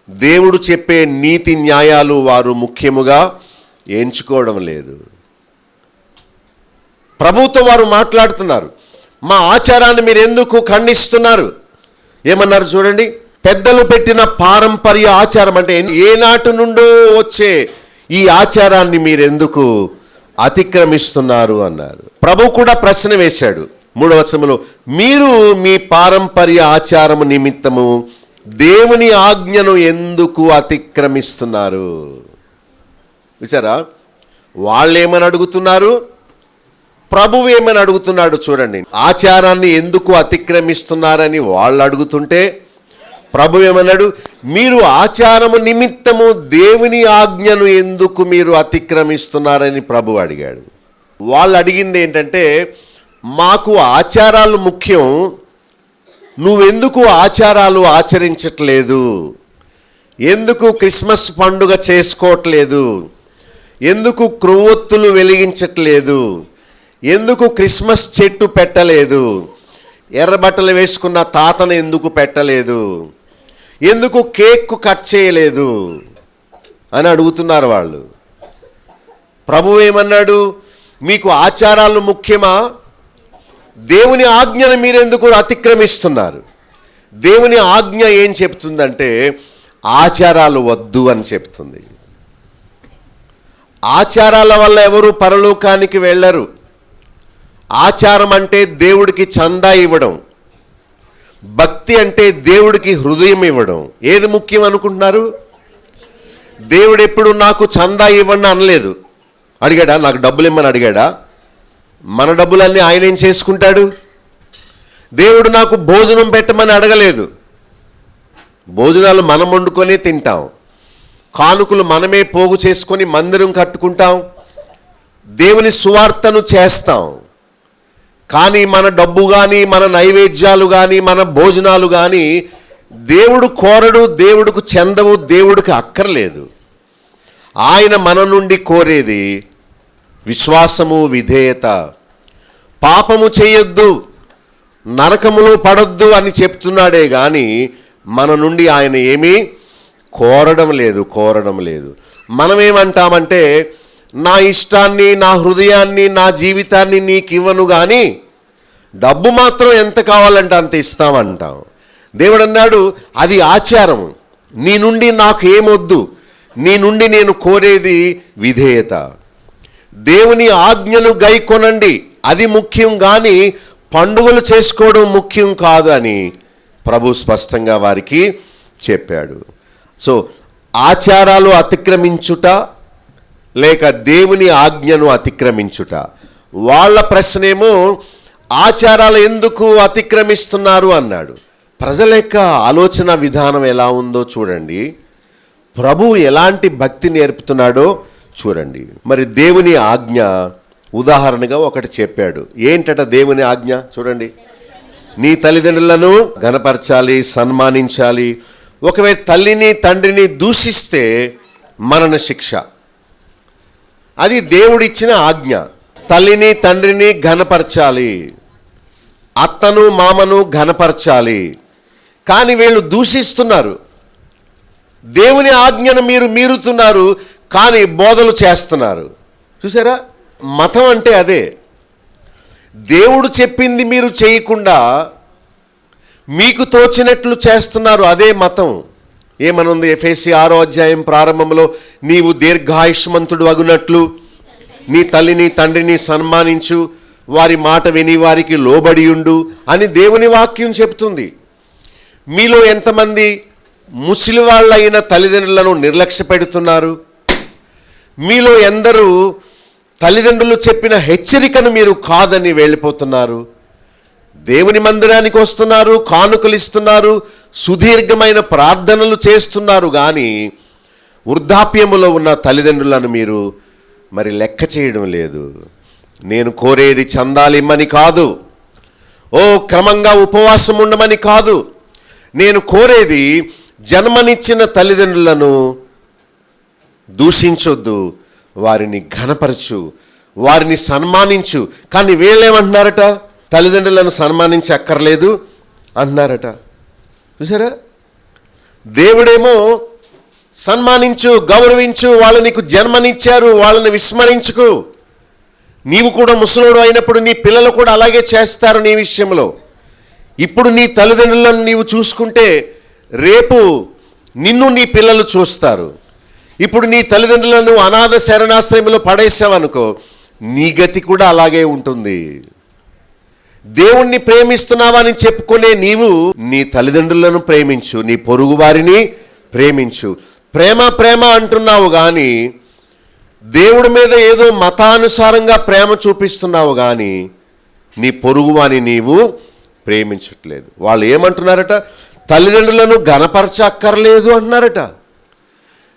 దేవుడు చెప్పే నీతి న్యాయాలు వారు ముఖ్యముగా ఎంచుకోవడం లేదు. ప్రభుతో వారు మాట్లాడుతున్నారు, మా ఆచారాన్ని మీరు ఎందుకు ఖండిస్తున్నారు? ఏమన్నారు చూడండి, పెద్దలు పెట్టిన పారంపర్య ఆచారం అంటే ఏనాటి నుండో వచ్చే ఈ ఆచారాన్ని మీరెందుకు అతిక్రమిస్తున్నారు అన్నారు. ప్రభు కూడా ప్రశ్న వేశాడు 3వ వచనంలో, మీరు మీ పారంపర్య ఆచారము నిమిత్తము దేవుని ఆజ్ఞను ఎందుకు అతిక్రమిస్తున్నారు? విచారా, వాళ్ళేమని అడుగుతున్నారు, ప్రభువు ఏమని అడుగుతున్నాడు చూడండి. ఆచారాన్ని ఎందుకు అతిక్రమిస్తున్నారని వాళ్ళు అడుగుతుంటే ప్రభు ఏమన్నాడు, మీరు ఆచారము నిమిత్తము దేవుని ఆజ్ఞను ఎందుకు మీరు అతిక్రమిస్తున్నారని ప్రభు అడిగాడు. వాళ్ళు అడిగింది ఏంటంటే, మాకు ఆచారాలు ముఖ్యం, నువ్వెందుకు ఆచారాలు ఆచరించట్లేదు, ఎందుకు క్రిస్మస్ పండుగ చేసుకోవట్లేదు, ఎందుకు క్రొవ్వొత్తులు వెలిగించట్లేదు, ఎందుకు క్రిస్మస్ చెట్టు పెట్టలేదు, ఎర్రబట్టలు వేసుకున్న తాతను ఎందుకు పెట్టలేదు, ఎందుకు కేక్ కట్ చేయలేదు అని అడుగుతున్నారు వాళ్ళు. ప్రభు ఏమన్నాడు, మీకు ఆచారాలు ముఖ్యమా, దేవుని ఆజ్ఞను మీరెందుకు అతిక్రమిస్తున్నారు? దేవుని ఆజ్ఞ ఏం చెప్తుందంటే ఆచారాలు వద్దు అని చెప్తుంది. ఆచారాల వల్ల ఎవరు పరలోకానికి వెళ్ళరు. ఆచారం అంటే దేవుడికి చందా ఇవ్వడం, భక్తి అంటే దేవుడికి హృదయం ఇవ్వడం. ఏది ముఖ్యం అనుకుంటున్నారు? దేవుడు ఎప్పుడు నాకు చందా ఇవ్వండి అనలేదు. అడిగాడా? నాకు డబ్బులు ఇమ్మని అడిగాడా? మన డబ్బులన్నీ ఆయన ఏం చేసుకుంటాడు? దేవుడు నాకు భోజనం పెట్టమని అడగలేదు. భోజనాలు మనం వండుకొనే తింటాం. కానుకలు మనమే పోగు చేసుకొని మందిరం కట్టుకుంటాం, దేవుని సువార్తను చేస్తాం. కానీ మన డబ్బు కానీ, మన నైవేద్యాలు కానీ, మన భోజనాలు కానీ దేవుడు కోరడు, దేవుడికి చెందవు, దేవుడికి అక్కర్లేదు. ఆయన మన నుండి కోరేది విశ్వాసము, విధేయత. పాపము చేయొద్దు, నరకములో పడొద్దు అని చెప్తున్నాడే కానీ మన నుండి ఆయన ఏమీ కోరడం లేదు. మనమేమంటామంటే, నా ఇష్టాన్ని, నా హృదయాన్ని, నా జీవితాన్ని నీకు ఇవ్వను కానీ డబ్బు మాత్రం ఎంత కావాలంటే అంత ఇస్తామంటాం. దేవుడు అన్నాడు, అది ఆచారం. నీ నుండి నాకు ఏమొద్దు, నీ నుండి నేను కోరేది విధేయత. దేవుని ఆజ్ఞను గైకొనండి, అది ముఖ్యం కానీ పండుగలు చేసుకోవడం ముఖ్యం కాదు అని ప్రభు స్పష్టంగా వారికి చెప్పాడు. సో ఆచారాలు అతిక్రమించుట లేక దేవుని ఆజ్ఞను అతిక్రమించుట. వాళ్ళ ప్రశ్నేమో ఆచారాలు ఎందుకు అతిక్రమిస్తున్నారు అన్నాడు. ప్రజల యొక్క ఆలోచన విధానం ఎలా ఉందో చూడండి. ప్రభువు ఎలాంటి భక్తి నేర్పుతున్నాడో చూడండి. మరి దేవుని ఆజ్ఞ ఉదాహరణగా ఒకటి చెప్పాడు. ఏంటట దేవుని ఆజ్ఞ? చూడండి, నీ తల్లిదండ్రులను ఘనపరచాలి, సన్మానించాలి. ఒకవేళ తల్లిని తండ్రిని దూషిస్తే మరణ శిక్ష. అది దేవుడిచ్చిన ఆజ్ఞ. తల్లిని తండ్రిని ఘనపరచాలి, అత్తను మామను ఘనపరచాలి. కానీ వీళ్ళు దూషిస్తున్నారు. దేవుని ఆజ్ఞను మీరు మీరుతున్నారు, కానీ బోధలు చేస్తున్నారు. చూసారా, మతం అంటే అదే. దేవుడు చెప్పింది మీరు చేయకుండా మీకు తోచినట్లు చేస్తున్నారు, అదే మతం. ఏమనుంది? ఎఫెసీ 6వ అధ్యాయం ప్రారంభంలో, నీవు దీర్ఘాయుష్మంతుడు అగునట్లు నీ తల్లిని తండ్రిని సన్మానించు, వారి మాట విని వారికి లోబడి ఉండు అని దేవుని వాక్యం చెప్తుంది. మీలో ఎంతమంది ముసలి వాళ్ళైన తల్లిదండ్రులను నిర్లక్ష్య పెడుతున్నారు? మీలో ఎందరూ తల్లిదండ్రులు చెప్పిన హెచ్చరికను మీరు కాదని వెళ్ళిపోతున్నారు? దేవుని మందిరానికి వస్తున్నారు, కానుకలు ఇస్తున్నారు, సుదీర్ఘమైన ప్రార్థనలు చేస్తున్నారు, కానీ వృద్ధాప్యములో ఉన్న తల్లిదండ్రులను మీరు మరి లెక్క చేయడం లేదు. నేను కోరేది చందాలిమ్మని కాదు, ఓ క్రమంగా ఉపవాసం ఉండమని కాదు. నేను కోరేది జన్మనిచ్చిన తల్లిదండ్రులను దూషించొద్దు, వారిని ఘనపరచు, వారిని సన్మానించు. కానీ వీళ్ళేమంటున్నారట? తల్లిదండ్రులను సన్మానించి అక్కర్లేదు అంటున్నారట. చూసారా, దేవుడేమో సన్మానించు, గౌరవించు, వాళ్ళు నీకు జన్మనిచ్చారు, వాళ్ళని విస్మరించుకు. నీవు కూడా ముసలోడు అయినప్పుడు నీ పిల్లలు కూడా అలాగే చేస్తారు నీ విషయంలో. ఇప్పుడు నీ తల్లిదండ్రులను నీవు చూసుకుంటే రేపు నిన్ను నీ పిల్లలు చూస్తారు. ఇప్పుడు నీ తల్లిదండ్రులను అనాథ శరణాశ్రయంలో పడేసావనుకో, నీ గతి కూడా అలాగే ఉంటుంది. దేవుణ్ణి ప్రేమిస్తున్నావని చెప్పుకునే నీవు నీ తల్లిదండ్రులను ప్రేమించు, నీ పొరుగు వారిని ప్రేమించు. ప్రేమ ప్రేమ అంటున్నావు కానీ దేవుడి మీద ఏదో మతానుసారంగా ప్రేమ చూపిస్తున్నావు కానీ నీ పొరుగువాని నీవు ప్రేమించట్లేదు. వాళ్ళు ఏమంటున్నారట? తల్లిదండ్రులను ఘనపరచక్కర్లేదు అంటున్నారట.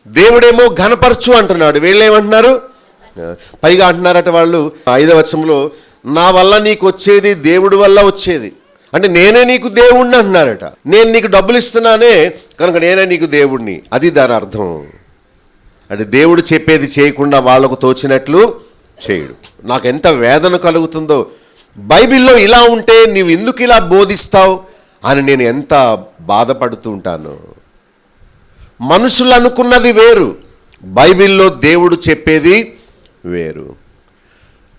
దేవుడేమో ఘనపరచు అంటున్నాడు, వీళ్ళు ఏమంటున్నారు? పైగా అంటున్నారట వాళ్ళు 5వ వచనంలో, నా వల్ల నీకు వచ్చేది దేవుడి వల్ల వచ్చేది. అంటే నేనే నీకు దేవుణ్ణి అంటున్నారట. నేను నీకు డబ్బులు ఇస్తున్నానే కనుక నేనే నీకు దేవుణ్ణి, అది దాని అర్థం. అంటే దేవుడు చెప్పేది చేయకుండా వాళ్లకు తోచినట్లు చేయడు. నాకు ఎంత వేదన కలుగుతుందో, బైబిల్లో ఇలా ఉంటే నీవు ఎందుకు ఇలా బోధిస్తావు అని నేను ఎంత బాధపడుతూ ఉంటాను. మనుషులు అనుకున్నది వేరు, బైబిల్లో దేవుడు చెప్పేది వేరు.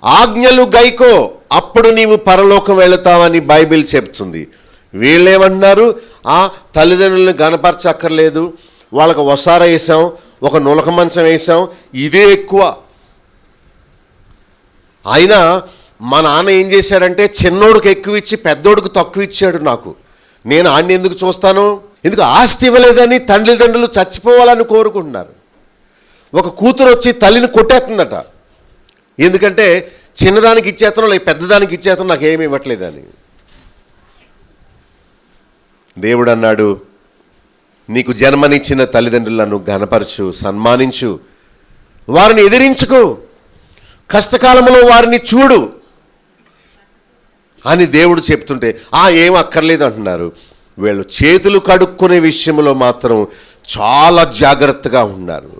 ఆజ్ఞలు గైకో, అప్పుడు నీవు పరలోకం వెళతావని బైబిల్ చెప్తుంది. వీళ్ళేమంటున్నారు? ఆ తల్లిదండ్రులను గణపరచక్కర్లేదు, వాళ్ళకు వసార వేసాం, ఒక నులక మంచం వేసాం, ఇదే ఎక్కువ. అయినా మా నాన్న ఏం చేశాడంటే చిన్నోడికి ఎక్కువ ఇచ్చి పెద్దోడికి తక్కువ ఇచ్చాడు నాకు. నేను ఆడిని ఎందుకు చూస్తాను? ఎందుకు ఆస్తి ఇవ్వలేదని తల్లిదండ్రులు చచ్చిపోవాలని కోరుకుంటున్నారు. ఒక కూతురు వచ్చి తల్లిని కొట్టేస్తుందట, ఎందుకంటే చిన్నదానికి ఇచ్చేతనం లేక పెద్దదానికి ఇచ్చేతనం నాకు ఏమి ఇవ్వట్లేదని. దేవుడు అన్నాడు, నీకు జన్మనిచ్చిన తల్లిదండ్రులను ఘనపరచు, సన్మానించు, వారిని ఎదిరించుకో, కష్టకాలంలో వారిని చూడు అని దేవుడు చెప్తుంటే ఏం అక్కర్లేదు అంటున్నారు. వీళ్ళు చేతులు కడుక్కునే విషయంలో మాత్రం చాలా జాగ్రత్తగా ఉన్నారు.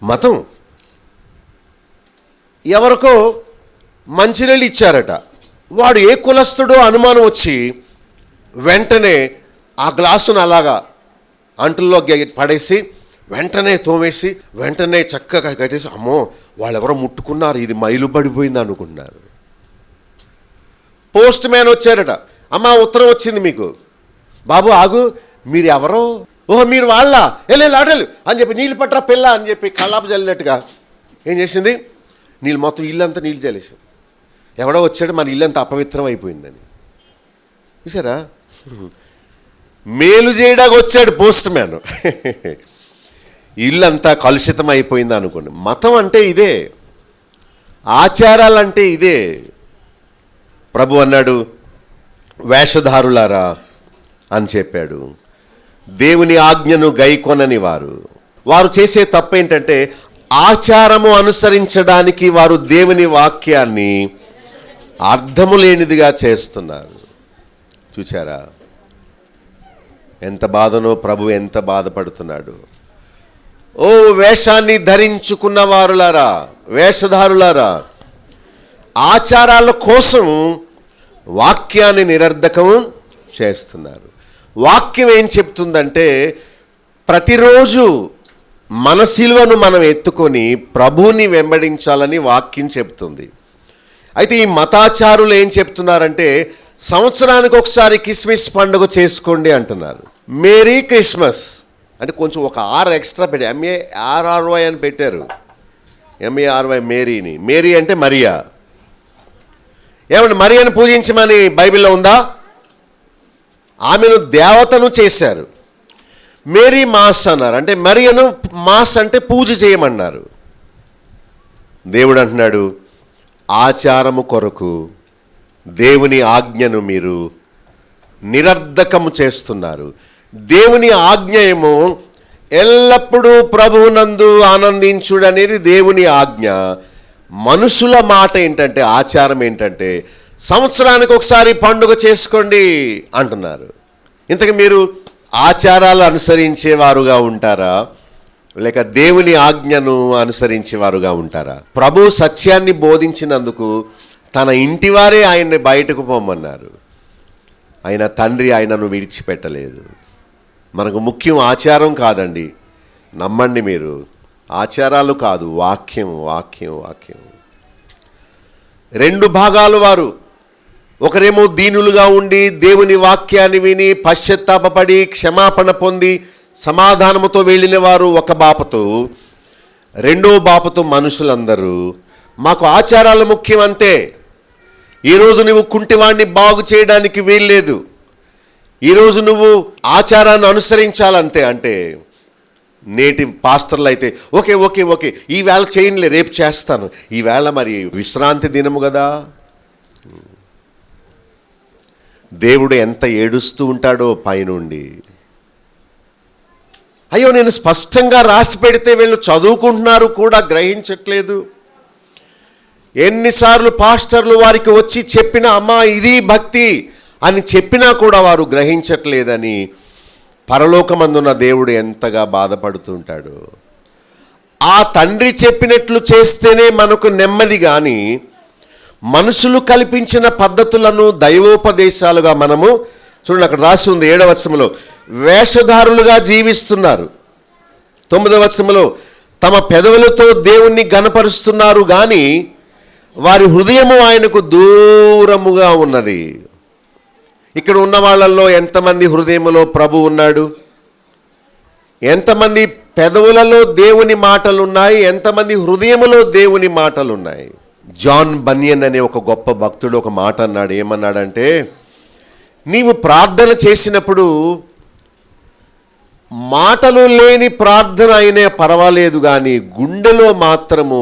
మతం ఎవరికో మంచినీళ్ళు ఇచ్చారట, వాడు ఏ కులస్తుడో అనుమానం వచ్చి వెంటనే ఆ గ్లాసును అలాగా అంటుల్లో పడేసి వెంటనే తోమేసి వెంటనే చక్కగా కట్టేసి అమ్మో వాళ్ళెవరో ముట్టుకున్నారు, ఇది మైలు పడిపోయింది అనుకున్నారు. పోస్ట్ మ్యాన్ వచ్చారట, అమ్మా ఉత్తరం వచ్చింది మీకు. బాబు ఆగు, మీరు ఎవరో? ఓహో మీరు వాళ్ళ, లాటలు అని చెప్పి నీళ్ళు పట్టరా పిల్ల అని చెప్పి కళ్ళాపు చల్లినట్టుగా ఏం చేసింది, నీళ్ళు మొత్తం ఇల్లంతా నీళ్ళు చల్లేసింది. ఎవడో వచ్చాడు, మన ఇల్లంతా అపవిత్రం అయిపోయిందని. చూసారా, మేలు చేయడానికి వచ్చాడు పోస్ట్ మ్యాన్, ఇల్లంతా కలుషితం అయిపోయింది అనుకోండి. మతం అంటే ఇదే, ఆచారాలంటే ఇదే. ప్రభు అన్నాడు వేషధారులారా అని చెప్పాడు. దేవుని ఆజ్ఞను గైకొనని వారు చేసే తప్పు ఏంటంటే ఆచారము అనుసరించడానికి వారు దేవుని వాక్యాన్ని అర్థము లేనిదిగా చేస్తున్నారు. చూచారా ఎంత బాధనో, ప్రభు ఎంత బాధపడుతున్నాడు. ఓ వేషాన్ని ధరించుకున్న వారులారా, వేషధారులారా, ఆచారాల కోసం వాక్యాన్ని నిరర్ధకం చేస్తున్నారు. వాక్యం ఏం చెప్తుందంటే ప్రతిరోజు మన సిలువను మనం ఎత్తుకొని ప్రభువుని వెంబడించాలని వాక్యం చెప్తుంది. అయితే ఈ మతాచారులు ఏం చెప్తున్నారంటే సంవత్సరానికి ఒకసారి క్రిస్మస్ పండుగ చేసుకోండి అంటున్నారు. మేరీ క్రిస్మస్ అంటే కొంచెం ఒక ఆర్ ఎక్స్ట్రా పెట్టి MARRY అని పెట్టారు. MARY మేరీని. మేరీ అంటే మరియా. ఏమంటే మరియను పూజించమని బైబిల్లో ఉందా? ఆమెను దేవతను చేశారు. మేరీ మాస్ అన్నారు, అంటే మరియను మాస్ అంటే పూజ చేయమన్నారు. దేవుడు అంటున్నాడు ఆచారము కొరకు దేవుని ఆజ్ఞను మీరు నిరర్ధకము చేస్తున్నారు. దేవుని ఆజ్ఞ ఏమో ఎల్లప్పుడూ ప్రభువునందు ఆనందించుడనేది దేవుని ఆజ్ఞ. మనుషుల మాట ఏంటంటే, ఆచారం ఏంటంటే సంవత్సరానికి ఒకసారి పండుగ చేసుకోండి అంటున్నారు. ఇంతకు మీరు ఆచారాలు అనుసరించేవారుగా ఉంటారా, లేక దేవుని ఆజ్ఞను అనుసరించేవారుగా ఉంటారా? ప్రభు సత్యాన్ని బోధించినందుకు తన ఇంటివారే ఆయన్ని బయటకు పోమన్నారు. ఆయన తండ్రి ఆయనను విడిచిపెట్టలేదు. మనకు ముఖ్యం ఆచారం కాదండి, నమ్మండి మీరు, ఆచారాలు కాదు, వాక్యం వాక్యం వాక్యం. రెండు భాగాలు వారు, ఒకరేమో దీనులుగా ఉండి దేవుని వాక్యాన్ని విని పశ్చాత్తాపపడి క్షమాపణ పొంది సమాధానముతో వెళ్ళిన వారు ఒక బాపతో, రెండో బాపతో మనుషులందరూ మాకు ఆచారాలు ముఖ్యం అంతే, ఈరోజు నువ్వు కుంటివాడిని బాగు చేయడానికి వీల్లేదు, ఈరోజు నువ్వు ఆచారాన్ని అనుసరించాలంతే. అంటే నేటి పాస్టర్లు అయితే ఓకే ఓకే ఓకే ఈవేళ చేయనులే, రేపు చేస్తాను, ఈవేళ మరి విశ్రాంతి దినము కదా. దేవుడు ఎంత ఏడుస్తూ ఉంటాడో పైనుండి. అయ్యో నేను స్పష్టంగా రాసి పెడితే వీళ్ళు చదువుకుంటున్నారు కూడా గ్రహించట్లేదు. ఎన్నిసార్లు పాస్టర్లు వారికి వచ్చి చెప్పినా అమ్మా ఇది భక్తి అని చెప్పినా కూడా వారు గ్రహించట్లేదని పరలోకమందున్న దేవుడు ఎంతగా బాధపడుతుంటాడు. ఆ తండ్రి చెప్పినట్లు చేస్తేనే మనకు నెమ్మది, కానీ మనుషులు కల్పించిన పద్ధతులను దైవోపదేశాలుగా మనము చూడండి, అక్కడ రాసి ఉంది 7వ వచనంలో వేషధారులుగా జీవిస్తున్నారు. 9వ వచనంలో తమ పెదవులతో దేవుణ్ణి ఘనపరుస్తున్నారు కానీ వారి హృదయము ఆయనకు దూరముగా ఉన్నది. ఇక్కడ ఉన్న వాళ్ళల్లో ఎంతమంది హృదయములో ప్రభు ఉన్నాడు? ఎంతమంది పెదవులలో దేవుని మాటలు ఉన్నాయి? ఎంతమంది హృదయములో దేవుని మాటలు ఉన్నాయి? జాన్ బనియన్ అనే ఒక గొప్ప భక్తుడు ఒక మాట అన్నాడు. ఏమన్నాడంటే, నీవు ప్రార్థన చేసినప్పుడు మాటలు లేని ప్రార్థన అయినా పర్వాలేదు కానీ గుండెలో మాత్రము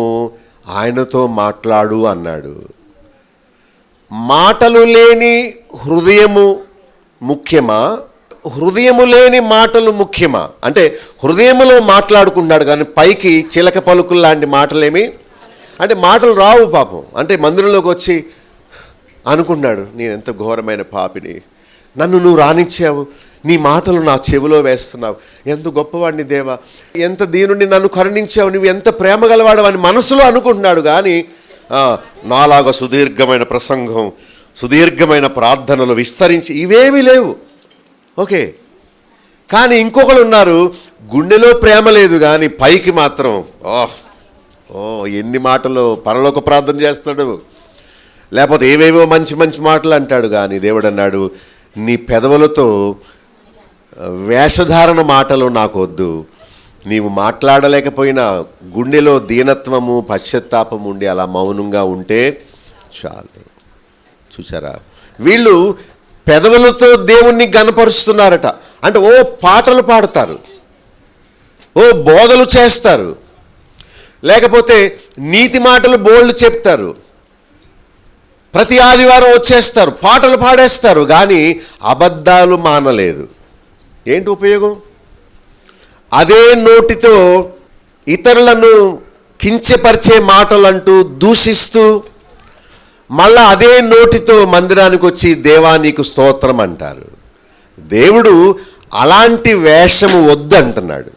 ఆయనతో మాట్లాడు అన్నాడు. మాటలు లేని హృదయము ముఖ్యమా, హృదయము లేని మాటలు ముఖ్యమా? అంటే హృదయములో మాట్లాడుకుంటున్నాడు కానీ పైకి చిలక పలుకులు లాంటి మాటలేమి, అంటే మాటలు రావు పాపం. అంటే మందిరంలోకి వచ్చి అనుకున్నాడు, నేను ఎంత ఘోరమైన పాపిని, నన్ను నువ్వు రానిచ్చావు, నీ మాటలు నా చెవిలో వేస్తున్నావు, ఎంత గొప్పవాడిని దేవా, ఎంత దీనుండి నన్ను కరుణించావు, నువ్వు ఎంత ప్రేమ గలవాడు అని మనసులో అనుకుంటున్నాడు. కానీ నాలాగా సుదీర్ఘమైన ప్రసంగం, సుదీర్ఘమైన ప్రార్థనలు విస్తరించి ఇవేమీ లేవు. ఓకే, కానీ ఇంకొకరు ఉన్నారు, గుండెలో ప్రేమ లేదు కానీ పైకి మాత్రం ఎన్ని మాటలు, పరలోక ప్రార్థన చేస్తాడు, లేకపోతే ఏవేవో మంచి మంచి మాటలు అంటాడు. కానీ దేవుడు అన్నాడు, నీ పెదవులతో వేషధారణ మాటలు నాకు వద్దు, నీవు మాట్లాడలేకపోయినా గుండెలో దీనత్వము పశ్చాత్తాపం ఉండి అలా మౌనంగా ఉంటే చాలు. చూసారా, వీళ్ళు పెదవులతో దేవుణ్ణి గనపరుస్తున్నారట. అంటే ఓ పాటలు పాడతారు, ఓ బోధలు చేస్తారు, లేకపోతే నీతి మాటలు బోళ్ళు చెప్తారు, ప్రతి ఆదివారం వచ్చేస్తారు, పాటలు పాడేస్తారు, కానీ అబద్ధాలు మానలేదు. ఏంటి ఉపయోగం? అదే నోటితో ఇతరులను కించపరిచే మాటలు అంటూ దూషిస్తూ మళ్ళా అదే నోటితో మందిరానికి వచ్చి దేవా నీకు స్తోత్రం అంటారు. దేవుడు అలాంటి వేషము వద్దు అంటున్నాడు.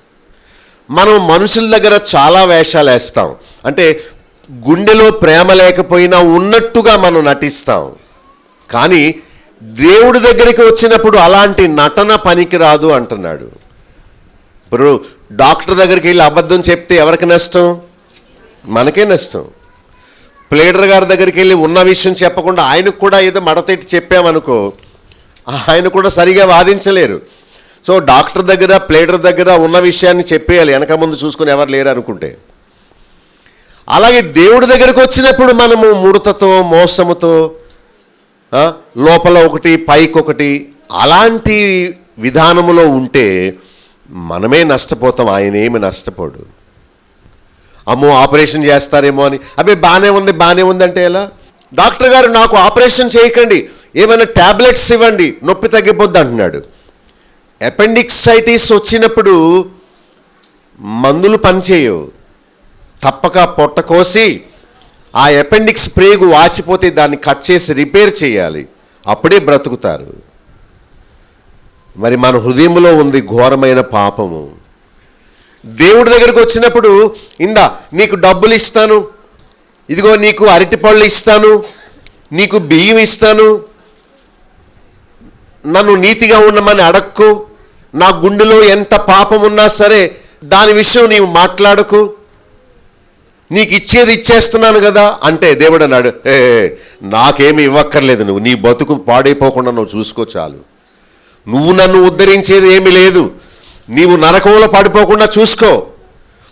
మనం మనుషుల దగ్గర చాలా వేషాలు వేస్తాం, అంటే గుండెలో ప్రేమ లేకపోయినా ఉన్నట్టుగా మనం నటిస్తాం. కానీ దేవుడి దగ్గరికి వచ్చినప్పుడు అలాంటి నటన పనికిరాదు అంటున్నాడు. ఇప్పుడు డాక్టర్ దగ్గరికి వెళ్ళి అబద్ధం చెప్తే ఎవరికి నష్టం? మనకే నష్టం. ప్లేడర్ గారి దగ్గరికి వెళ్ళి ఉన్న విషయం చెప్పకుండా ఆయనకు కూడా ఏదో మడతెట్టి చెప్పామనుకో, ఆయన కూడా సరిగా వాదించలేరు. సో డాక్టర్ దగ్గర ప్లేడర్ దగ్గర ఉన్న విషయాన్ని చెప్పేయాలి, వెనక ముందు చూసుకొని ఎవరు లేరు అనుకుంటే. అలాగే దేవుడి దగ్గరికి వచ్చినప్పుడు మనము ముడతతో మోసముతో లోపల ఒకటి పైకొకటి అలాంటి విధానములో ఉంటే మనమే నష్టపోతాం, ఆయన ఏమి నష్టపోడు. అమ్మో ఆపరేషన్ చేస్తారేమో అని, అబ్బే బాగానే ఉంది అంటే ఎలా? డాక్టర్ గారు నాకు ఆపరేషన్ చేయకండి, ఏమైనా ట్యాబ్లెట్స్ ఇవ్వండి, నొప్పి తగ్గిపోద్ది అంటున్నాడు. అపెండిక్సైటిస్ వచ్చినప్పుడు మందులు పనిచేయవు, తప్పక పొట్ట కోసి ఆ అపెండిక్స్ ప్రేగు వాచిపోతే దాన్ని కట్ చేసి రిపేర్ చేయాలి, అప్పుడే బ్రతుకుతారు. మరి మన హృదయంలో ఉంది ఘోరమైన పాపము. దేవుడి దగ్గరికి వచ్చినప్పుడు ఇందా నీకు డబ్బులు ఇస్తాను, ఇదిగో నీకు అరటిపళ్ళు ఇస్తాను, నీకు బియ్యం ఇస్తాను, నన్ను నీతిగా ఉండమని అడక్కు, నా గుండెలో ఎంత పాపం ఉన్నా సరే దాని విషయం నీవు మాట్లాడకు, నీకు ఇచ్చేది ఇచ్చేస్తున్నాను కదా అంటే దేవుడు అన్నాడు, నాకేమి ఇవ్వక్కర్లేదు, నువ్వు నీ బతుకు పాడైపోకుండా నువ్వు చూసుకో చాలు, నువ్వు నన్ను ఉద్ధరించేది ఏమీ లేదు, నీవు నరకంలో పడిపోకుండా చూసుకో.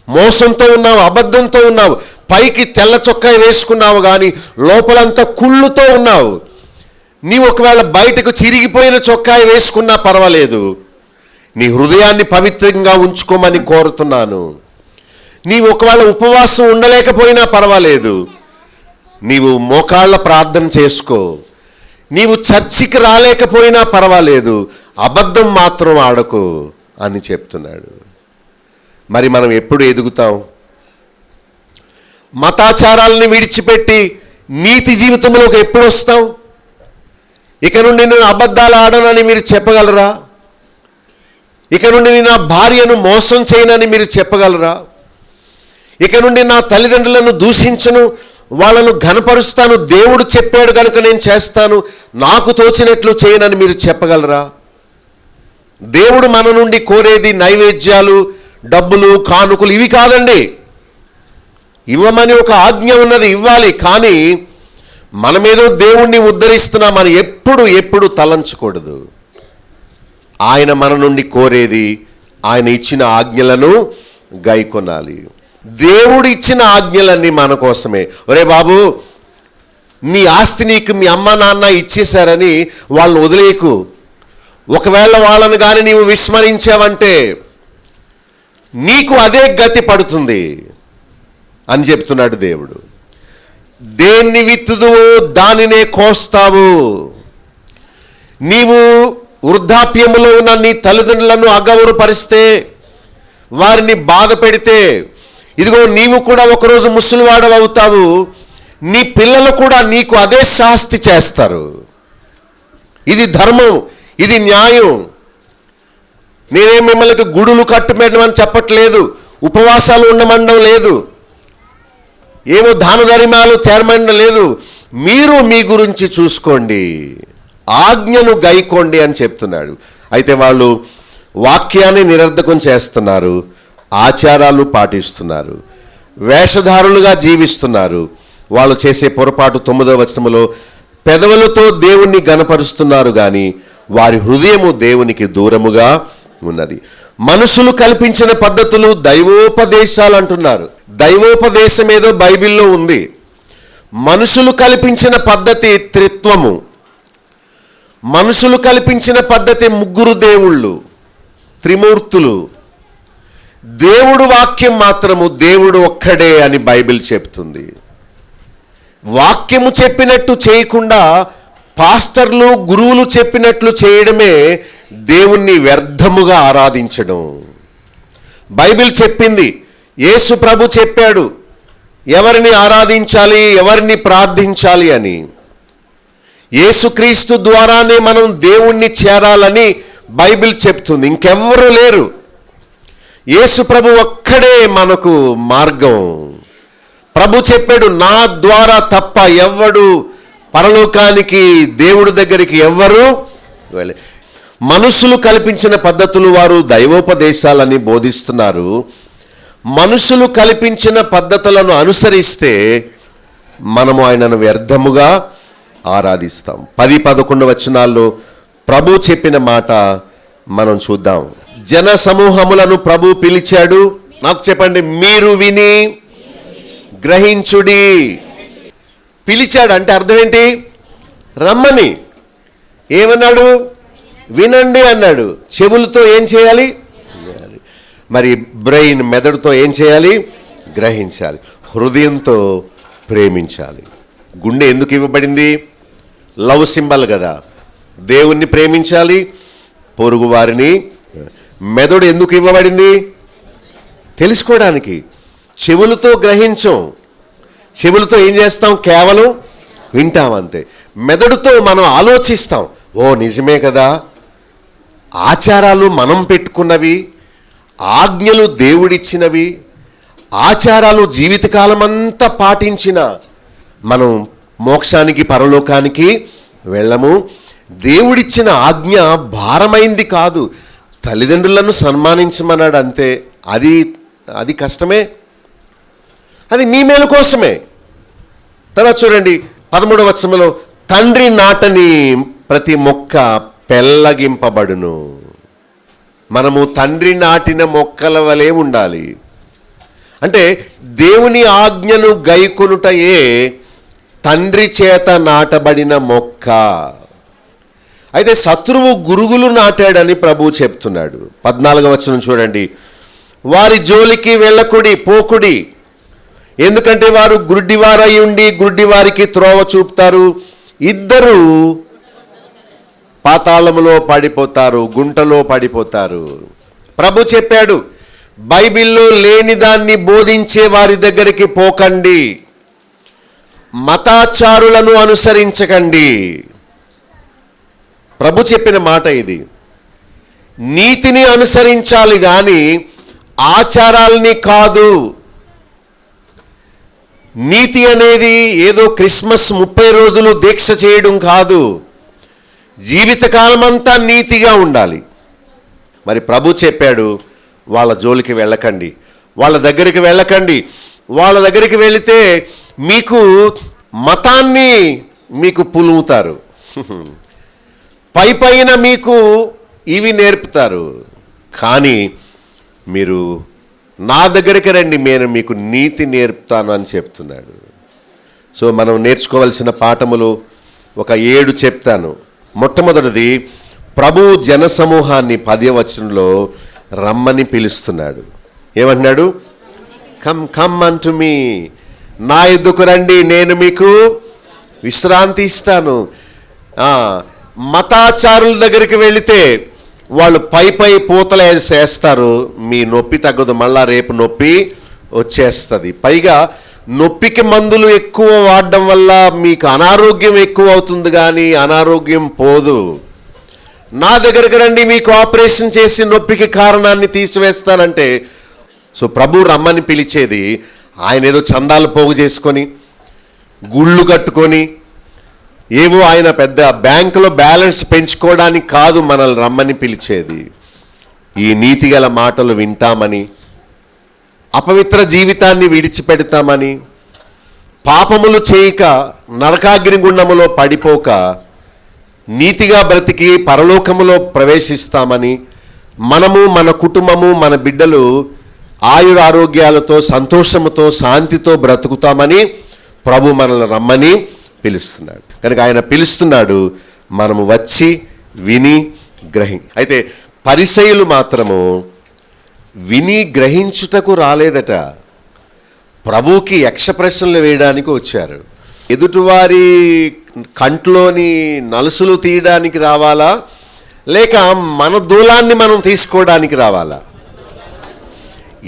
మోసంతో ఉన్నావు, అబద్ధంతో ఉన్నావు, పైకి తెల్ల చొక్కా వేసుకున్నావు కానీ లోపలంతా కుళ్ళుతో ఉన్నావు. నీవు ఒకవేళ బయటకు చిరిగిపోయిన చొక్కా వేసుకున్నా పర్వాలేదు, నీ హృదయాన్ని పవిత్రంగా ఉంచుకోమని కోరుతున్నాను. నీవు ఒకవేళ ఉపవాసం ఉండలేకపోయినా పర్వాలేదు, నీవు మోకాళ్ళ ప్రార్థన చేసుకో. నీవు చర్చికి రాలేకపోయినా పర్వాలేదు, అబద్ధం మాత్రం ఆడకు అని చెప్తున్నాడు. మరి మనం ఎప్పుడు ఎదుగుతాం? మతాచారాలని విడిచిపెట్టి నీతి జీవితంలోకి ఎప్పుడు వస్తాం? ఇక నుండి నేను అబద్ధాలు ఆడనని మీరు చెప్పగలరా? ఇక నుండి నేను నా భార్యను మోసం చేయనని మీరు చెప్పగలరా? ఇక నుండి నా తల్లిదండ్రులను దూషించను, వాళ్ళను ఘనపరుస్తాను, దేవుడు చెప్పాడు కనుక నేను చేస్తాను, నాకు తోచినట్లు చేయనని మీరు చెప్పగలరా? దేవుడు మన నుండి కోరేది నైవేద్యాలు, డబ్బులు, కానుకలు ఇవి కాదండి. ఇవ్వమని ఒక ఆజ్ఞ ఉన్నది, ఇవ్వాలి. కానీ మనమేదో దేవుణ్ణి ఉద్ధరిస్తున్నామని ఎప్పుడు తలంచకూడదు. ఆయన మన నుండి కోరేది ఆయన ఇచ్చిన ఆజ్ఞలను గైకొనాలి. దేవుడు ఇచ్చిన ఆజ్ఞలన్నీ మన కోసమే. ఒరే బాబు, నీ ఆస్తి నీకు మీ అమ్మ నాన్న ఇచ్చేశారని వాళ్ళని వదిలేయకు. ఒకవేళ వాళ్ళని కానీ నీవు విస్మరించావంటే నీకు అదే గతి పడుతుంది అని చెప్తున్నాడు దేవుడు. దేన్ని విత్తుదువో దానినే కోస్తావు. నీవు వృద్ధాప్యములో ఉన్న నీ తల్లిదండ్రులను అగౌరవపరిస్తే, వారిని బాధ పెడితే, ఇదిగో నీవు కూడా ఒకరోజు ముసలివాడవవుతావు, నీ పిల్లలు కూడా నీకు అదే శాస్తి చేస్తారు. ఇది ధర్మం, ఇది న్యాయం. నేనేం మిమ్మల్ని గుడులు కట్టుబెట్టమని చెప్పట్లేదు, ఉపవాసాలు ఉండమండం లేదు, ఏమో దాన ధర్మాలు చేరమండం లేదు. మీరు మీ గురించి చూసుకోండి, ఆజ్ఞను గైకోండి అని చెప్తున్నాడు. అయితే వాళ్ళు వాక్యాన్ని నిరర్ధకం చేస్తున్నారు, ఆచారాలు పాటిస్తున్నారు, వేషధారులుగా జీవిస్తున్నారు. వాళ్ళు చేసే పొరపాటు 9వ వచనములో, పెదవులతో దేవుణ్ణి గణపరుస్తున్నారు కానీ వారి హృదయము దేవునికి దూరముగా ఉన్నది. మనుషులు కల్పించిన పద్ధతులు దైవోపదేశాలు అంటున్నారు. దైవోపదేశం ఏదో బైబిల్లో ఉంది. మనుషులు కల్పించిన పద్ధతి త్రిత్వము, మనుషులు కల్పించిన పద్ధతి ముగ్గురు దేవుళ్ళు, త్రిమూర్తులు. దేవుడు వాక్యం మాత్రము దేవుడు ఒక్కడే అని బైబిల్ చెప్తుంది. వాక్యము చెప్పినట్టు చేయకుండా పాస్టర్లు గురువులు చెప్పినట్లు చేయడమే దేవుణ్ణి వ్యర్థముగా ఆరాధించడం. బైబిల్ చెప్పింది, యేసు ప్రభు చెప్పాడు ఎవరిని ఆరాధించాలి, ఎవరిని ప్రార్థించాలి అని. యేసుక్రీస్తు ద్వారానే మనం దేవుణ్ణి చేరాలని బైబిల్ చెప్తుంది, ఇంకెవ్వరూ లేరు. యేసు ప్రభు ఒక్కడే మనకు మార్గం. ప్రభు చెప్పాడు, నా ద్వారా తప్ప ఎవ్వడు పరలోకానికి దేవుడి దగ్గరికి ఎవ్వరు వెళ్ళ. మనుషులు కల్పించిన పద్ధతులు వారు దైవోపదేశాలని బోధిస్తున్నారు. మనుషులు కల్పించిన పద్ధతులను అనుసరిస్తే మనము ఆయనను వ్యర్థముగా ఆరాధిస్తాం. 10-11 వచనాల్లో ప్రభు చెప్పిన మాట మనం చూద్దాం. జన సమూహములను ప్రభు పిలిచాడు. నాకు చెప్పండి, మీరు విని గ్రహించుడి. పిలిచాడు అంటే అర్థం ఏంటి? రమ్మని. ఏమన్నాడు? వినండి అన్నాడు. చెవులతో ఏం చేయాలి? మరి బ్రెయిన్, మెదడుతో ఏం చేయాలి? గ్రహించాలి. హృదయంతో ప్రేమించాలి. గుండె ఎందుకు ఇవ్వబడింది? లవ్ సింబల్ కదా. దేవుణ్ణి ప్రేమించాలి, పొరుగు వారిని. మెదడు ఎందుకు ఇవ్వబడింది? తెలుసుకోవడానికి. చెవులతో గ్రహించం, చెవులతో ఏం చేస్తాం? కేవలం వింటాం అంతే. మెదడుతో మనం ఆలోచిస్తాం. ఓ నిజమే కదా, ఆచారాలు మనం పెట్టుకున్నవి, ఆజ్ఞలు దేవుడిచ్చినవి, ఆచారాలు జీవితకాలం అంతా పాటించిన మనం మోక్షానికి పరలోకానికి వెళ్ళము. దేవుడిచ్చిన ఆజ్ఞ భారమైంది కాదు. తల్లిదండ్రులను సన్మానించమన్నాడు అంతే. అది కష్టమే, అది మీ మేలు కోసమే. తర్వాత చూడండి 13వ వచనంలో, తండ్రి నాటని ప్రతి మొక్క పెళ్ళగింపబడును. మనము తండ్రి నాటిన మొక్కల వలె ఉండాలి. అంటే దేవుని ఆజ్ఞను గైకొనుటయే తండ్రి చేత నాటబడిన మొక్క. అయితే శత్రువు గురుగులు నాటాడని ప్రభువు చెప్తున్నాడు. 14వ వచనం చూడండి, వారి జోలికి వెళ్ళకుడి, పోకుడి, ఎందుకంటే వారు గుడ్డివారై ఉండి గుడ్డివారికి త్రోవ చూపుతారు. ఇద్దరు పాతాళములో పడిపోతారు, గుంటలో పడిపోతారు. ప్రభు చెప్పాడు, బైబిల్లో లేని దాన్ని బోధించే వారి దగ్గరికి పోకండి, మతాచారులను అనుసరించకండి. ప్రభు చెప్పిన మాట ఇది. నీతిని అనుసరించాలి కానీ ఆచారాల్ని కాదు. నీతి అనేది ఏదో క్రిస్మస్ 30 రోజులు దీక్ష చేయడం కాదు. జీవితకాలం అంతా నీతిగా ఉండాలి. మరి ప్రభు చెప్పాడు, వాళ్ళ జోలికి వెళ్ళకండి, వాళ్ళ దగ్గరికి వెళ్ళకండి. వాళ్ళ దగ్గరికి వెళితే మీకు మతాన్ని మీకు పులుముతారు, పైన మీకు ఇవి నేర్పుతారు. కానీ మీరు నా దగ్గరికి రండి, నేను మీకు నీతి నేర్పుతాను అని చెప్తున్నాడు. సో మనం నేర్చుకోవాల్సిన పాఠములు ఒక 7 చెప్తాను. మొట్టమొదటిది, ప్రభు జనసమూహాన్ని 10వ వచనంలో రమ్మని పిలుస్తున్నాడు. ఏమంటున్నాడు? కమ్ అంటు మీ, నా యుద్ధకు రండి, నేను మీకు విశ్రాంతి ఇస్తాను. మతాచారుల దగ్గరికి వెళితే వాళ్ళు పై పూతలు వేస్తారు, మీ నొప్పి తగ్గదు, మళ్ళా రేపు నొప్పి వచ్చేస్తుంది. పైగా నొప్పికి మందులు ఎక్కువ వాడడం వల్ల మీకు అనారోగ్యం ఎక్కువ అవుతుంది, కానీ అనారోగ్యం పోదు. నా దగ్గరికి రండి, మీకు ఆపరేషన్ చేసి నొప్పికి కారణాన్ని తీసివేస్తానంటే, సో ప్రభు రమ్మని పిలిచేది ఆయన ఏదో చందాలు పోగు చేసుకొని గుళ్ళు కట్టుకొని ఏవో ఆయన పెద్ద బ్యాంకులో బ్యాలెన్స్ పెంచుకోవడానికి కాదు మనల్ని రమ్మని పిలిచేది. ఈ నీతిగల మాటలు వింటామని, అపవిత్ర జీవితాన్ని విడిచిపెడతామని, పాపములు చేయక నరకాగ్ని గుండములో పడిపోక నీతిగా బ్రతికి పరలోకములో ప్రవేశిస్తామని, మనము మన కుటుంబము మన బిడ్డలు ఆయురారోగ్యాలతో సంతోషముతో శాంతితో బ్రతుకుతామని ప్రభు మనల్ని రమ్మని పిలుస్తున్నాడు. కనుక ఆయన పిలుస్తున్నాడు, మనము వచ్చి విని అయితే పరిసయ్యులు మాత్రము విని గ్రహించుటకు రాలేదట, ప్రభువుకి యక్ష ప్రశ్నలు వేయడానికి వచ్చారు. ఎదుటివారి కంట్లోని నలుసులు తీయడానికి రావాలా, లేక మన దూలాన్ని మనం తీసుకోవడానికి రావాలా?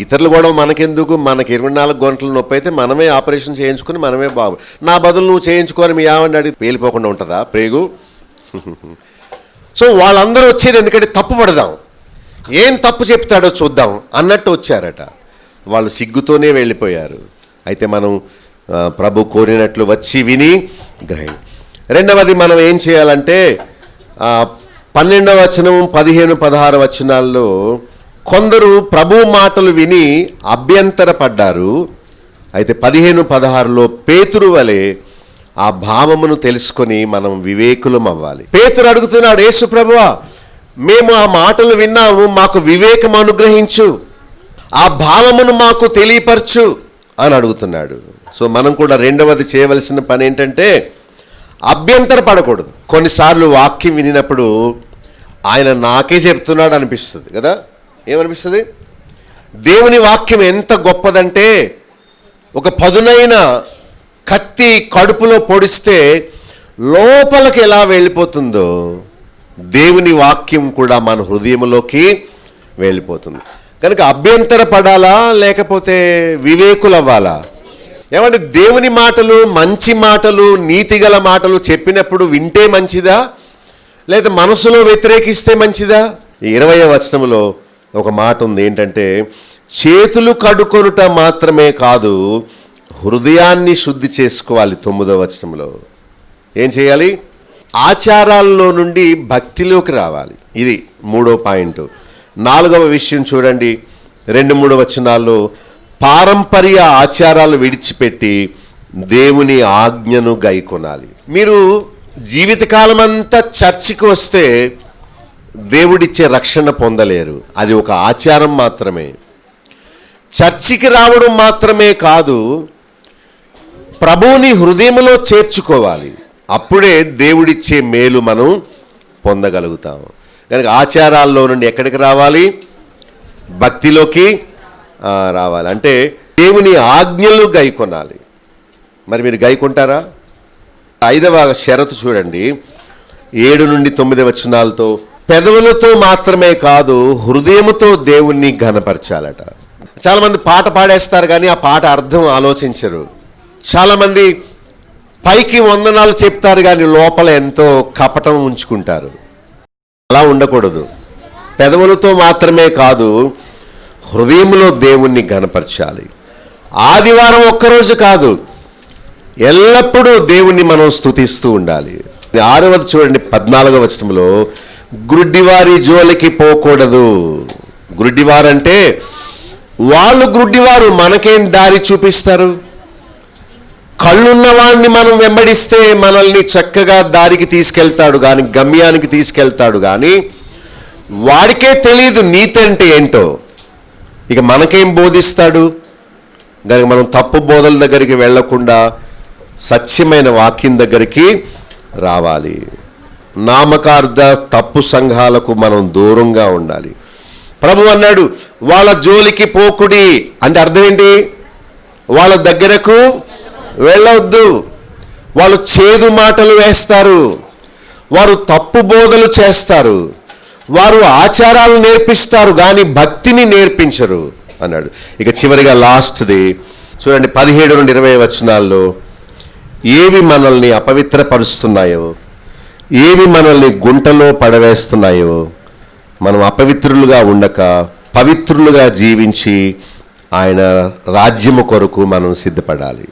ఇతరులు కూడా మనకెందుకు, మనకి 24 గంటలు నొప్పి అయితే మనమే ఆపరేషన్ చేయించుకుని మనమే బాగు, నా బదులు నువ్వు చేయించుకొని మీ ఆవిడ అడిగి పేలిపోకుండా ఉంటుందా ప్రేగు? సో వాళ్ళందరూ వచ్చేది ఎందుకంటే తప్పు పడదాం, ఏం తప్పు చెప్తాడో చూద్దాం అన్నట్టు వచ్చారట. వాళ్ళు సిగ్గుతోనే వెళ్ళిపోయారు. అయితే మనం ప్రభు కోరినట్లు వచ్చి విని రెండవది మనం ఏం చేయాలంటే 12వ వచనం 15, 16 వచనాల్లో కొందరు ప్రభు మాటలు విని అభ్యంతరపడ్డారు. అయితే 15, 16లో పేతురు వలె ఆ భావమును తెలుసుకొని మనం వివేకులం అవ్వాలి. పేతురు అడుగుతున్నాడు, యేసు ప్రభువా, మేము ఆ మాటలు విన్నాము, మాకు వివేకం అనుగ్రహించు, ఆ భావమును మాకు తెలియపరచు అని అడుగుతున్నాడు. సో మనం కూడా రెండవది చేయవలసిన పని ఏంటంటే అభ్యంతర పడకూడదు. కొన్నిసార్లు వాక్యం వినినప్పుడు ఆయన నాకే చెప్తున్నాడు అనిపిస్తుంది కదా. ఏమనిపిస్తుంది? దేవుని వాక్యం ఎంత గొప్పదంటే ఒక పదునైన కత్తి కడుపులో పొడిస్తే లోపలికి ఎలా వెళ్ళిపోతుందో దేవుని వాక్యం కూడా మన హృదయంలోకి వెళ్ళిపోతుంది. కనుక అభ్యంతర పడాలా లేకపోతే వివేకులవ్వాలా? ఏమంటే దేవుని మాటలు, మంచి మాటలు, నీతిగల మాటలు చెప్పినప్పుడు వింటే మంచిదా, లేదా మనసులో వ్యతిరేకిస్తే మంచిదా? 20వ వచనంలో ఒక మాట ఉంది, ఏంటంటే చేతులు కడుకొనుట మాత్రమే కాదు, హృదయాన్ని శుద్ధి చేసుకోవాలి. 9వ వచనంలో ఏం చేయాలి? ఆచారాల్లో నుండి భక్తిలోకి రావాలి. ఇది 3వ పాయింట్. 4వ విషయం చూడండి, 2-3 వచనాల్లో పారంపర్య ఆచారాలు విడిచిపెట్టి దేవుని ఆజ్ఞను గైకొనాలి. మీరు జీవితకాలం అంతా చర్చికి వస్తే దేవుడిచ్చే రక్షణ పొందలేరు. అది ఒక ఆచారం మాత్రమే. చర్చికి రావడం మాత్రమే కాదు, ప్రభువుని హృదయంలో చేర్చుకోవాలి. అప్పుడే దేవుడిచ్చే మేలు మనం పొందగలుగుతాం. కనుక ఆచారాల్లో నుండి ఎక్కడికి రావాలి? భక్తిలోకి రావాలి. అంటే దేవుని ఆజ్ఞలు గైకొనాలి. మరి మీరు గైకొంటారా? 5వ షరతు చూడండి, 7-9 వచనాలతో పెదవులతో మాత్రమే కాదు హృదయముతో దేవుణ్ణి ఘనపరచాలట. చాలామంది పాట పాడేస్తారు కానీ ఆ పాట అర్థం ఆలోచించరు. చాలామంది పైకి వందనాలు చెప్తారు కానీ లోపల ఎంతో కపటం ఉంచుకుంటారు. అలా ఉండకూడదు. పెదవులతో మాత్రమే కాదు హృదయంలో దేవుణ్ణి ఘనపరచాలి. ఆదివారం ఒక్కరోజు కాదు, ఎల్లప్పుడూ దేవుణ్ణి మనం స్తుతిస్తూ ఉండాలి. 6వది చూడండి, 14వ వచనంలో గ్రుడ్డివారి జోలికి పోకూడదు. గ్రుడ్డివారంటే వాళ్ళు గ్రుడ్డివారు, మనకేం దారి చూపిస్తారు? కళ్ళున్న వాడిని మనం వెంబడిస్తే మనల్ని చక్కగా దారికి తీసుకెళ్తాడు కానీ, గమ్యానికి తీసుకెళ్తాడు కానీ, వాడికే తెలియదు నీతి అంటే ఏంటో. ఇక మనకేం బోధిస్తాడు? కనుక మనం తప్పు బోధల దగ్గరికి వెళ్లకుండా సత్యమైన వాక్యం దగ్గరికి రావాలి. నామకార్థ తప్పు సంఘాలకు మనం దూరంగా ఉండాలి. ప్రభు అన్నాడు, వాళ్ళ జోలికి పోకుడి అంటే అర్థం ఏంటి? వాళ్ళ దగ్గరకు వెళ్ళవద్దు. వాళ్ళు చేదు మాటలు వేస్తారు, వారు తప్పు బోధలు చేస్తారు, వారు ఆచారాలు నేర్పిస్తారు కానీ భక్తిని నేర్పించరు అన్నాడు. ఇక చివరిగా లాస్ట్ది చూడండి, 17 నుండి 20 వచనాల్లో ఏవి మనల్ని అపవిత్రపరుస్తున్నాయో, ఏవి మనల్ని గుంటలో పడవేస్తున్నాయో, మనం అపవిత్రులుగా ఉండక పవిత్రులుగా జీవించి ఆయన రాజ్యము కొరకు మనం సిద్ధపడాలి.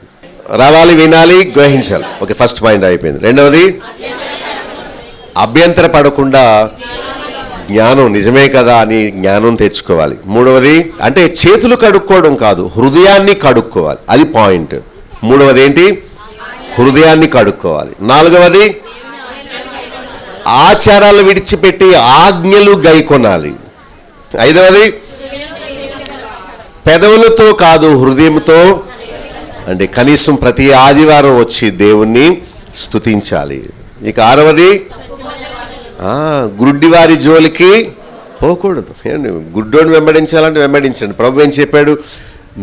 రావాలి, వినాలి, గ్రహించాలి. ఓకే, ఫస్ట్ పాయింట్ అయిపోయింది. రెండవది, అభ్యంతర పడకుండా జ్ఞానం నిజమే కదా అని జ్ఞానం తెచ్చుకోవాలి. మూడవది అంటే చేతులు కడుక్కోవడం కాదు, హృదయాన్ని కడుక్కోవాలి. అది పాయింట్. మూడవది ఏంటి? హృదయాన్ని కడుక్కోవాలి. నాలుగవది ఆచారాలు విడిచిపెట్టి ఆజ్ఞలు గైకొనాలి. ఐదవది పెదవులతో కాదు హృదయంతో, అంటే కనీసం ప్రతి ఆదివారం వచ్చి దేవుణ్ణి స్తుతించాలి. ఇక ఆరవది గుడ్డివారి జోలికి పోకూడదు. గుడ్డోడు వెంబడించాలంటే వెంబడించండి. ప్రభు ఏం చెప్పాడు?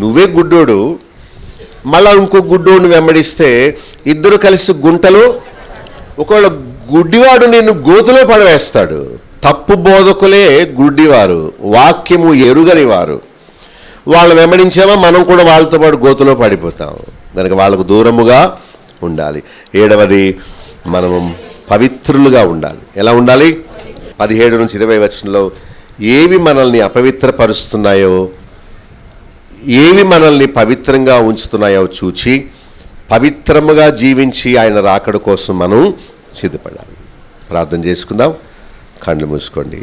నువ్వే గుడ్డోడు, మళ్ళా ఇంకో గుడ్డోడిని వెంబడిస్తే ఇద్దరు కలిసి గుంటలు, ఒకవేళ గుడ్డివాడు నిన్ను గోతులో పడవేస్తాడు. తప్పు బోధకులే గుడ్డివారు, వాక్యము ఎరుగని వారు. వాళ్ళు వెంబడించామా మనం కూడా వాళ్ళతో పాటు గోతులో పడిపోతాం. కనుక వాళ్ళకు దూరముగా ఉండాలి. ఏడవది, మనము పవిత్రులుగా ఉండాలి. ఎలా ఉండాలి? 17 నుంచి 20 వచనంలో ఏవి మనల్ని అపవిత్రపరుస్తున్నాయో, ఏవి మనల్ని పవిత్రంగా ఉంచుతున్నాయో చూచి పవిత్రముగా జీవించి ఆయన రాకడ కోసం మనం సిద్ధపడాలి. ప్రార్థన చేసుకుందాం. కళ్ళు మూసుకోండి.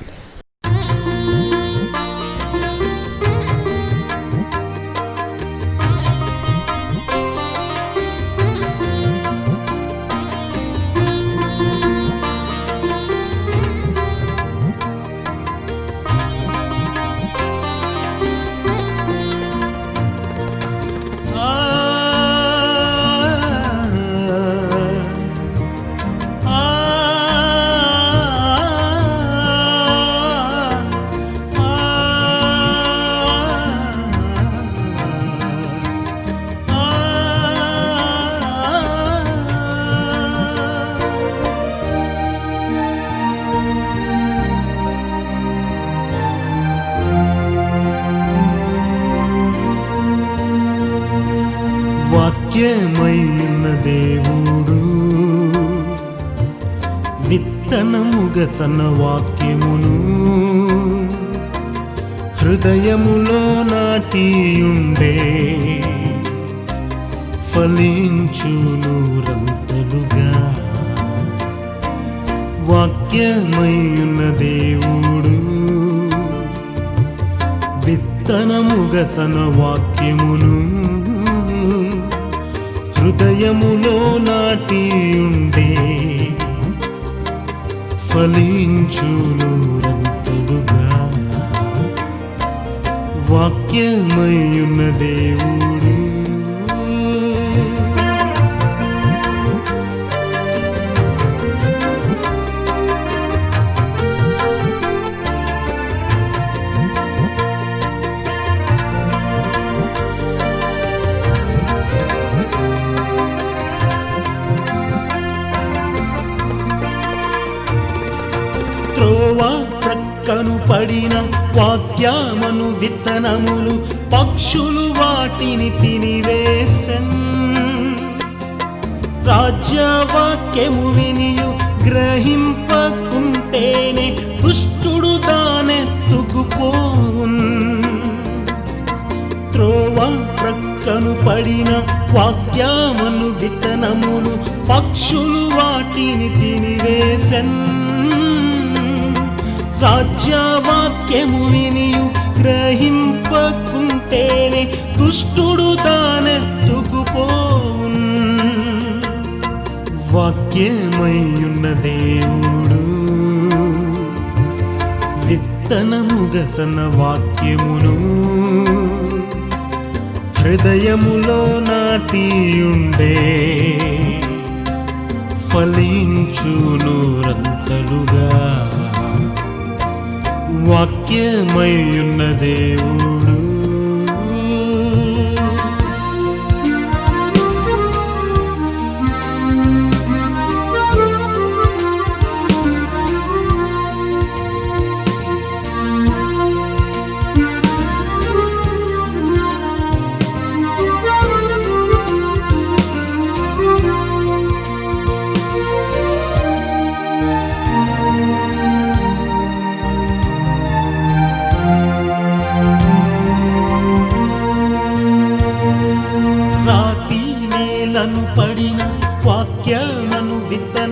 వాక్యమైన దేవుడు విత్తనముగా తన వాక్యమును హృదయములో నాటియుండే ఫలించును రంతలుగా. వాక్యమైన దేవుడు విత్తనముగా తన వాక్యమును హృదయములో నాటియుండే ఫలించును రంతలుగా. వాక్యమయున్న దేవుడు ప్రక్కను పడిన వాక్యమను విత్తనములు పక్షులు వాటిని తినివేసెన్. రాజ్యవాక్యము వినియు గ్రహింపకుంటేనే దుష్టుడు దానెత్తుకుపోవున్. త్రోవ ప్రక్కను పడిన వాక్యమను విత్తనములు పక్షులు వాటిని తినివేసెన్. రాజ్యవాక్యము వినియు గ్రహింపకుంటేనే దుష్టుడు దానెత్తుకుపోవున్. వాక్యమయ్యున్న దేవుడు విత్తనముగా తన వాక్యమును హృదయములో నాటియుండే ఫలించును రంతలుగా. వాక్యమయ్యున్న దేవుడు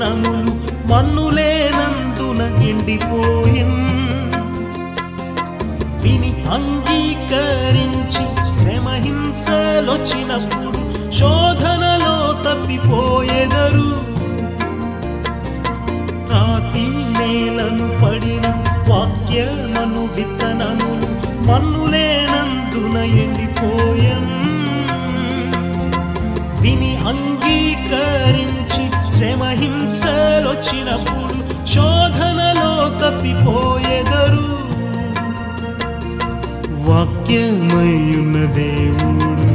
విత్తనములు మన్నులేనందున ఎండిపోయిన్. విని అంగీకరించి శ్రమహింసలొచ్చినప్పుడు శోధనలో తప్పిపోయెదరు. రాతి నేలను పడిన వాక్యమను విత్తనములు మన్నులేనందున ఎండిపోయెన్. విని అంగీకరించి శ్రమహింసలొచ్చినప్పుడు శోధనలో తప్పిపోయెదరు. వాక్యమయ్యున్న దేవుడు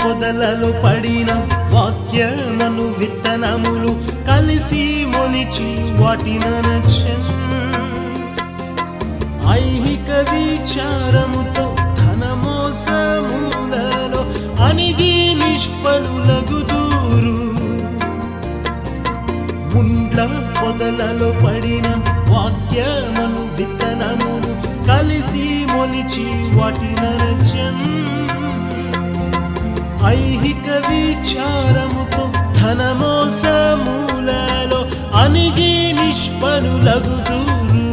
పొదలలో పడిన వాక్యమను విత్తనములు కలిసి మొలిచి వాటిననచెన్. ఐహిక విచారముతో ధనమోసములలో అణిగి నిష్ఫలులగుదురు. ముండ్ల పొదలలో పడిన వాక్యమను విత్తనములు కలిసి మొలిచి వాటిననచెన్. ఐహిక విచారముతో ధనమోసములలో అణిగి నిష్ఫలులగుదురు.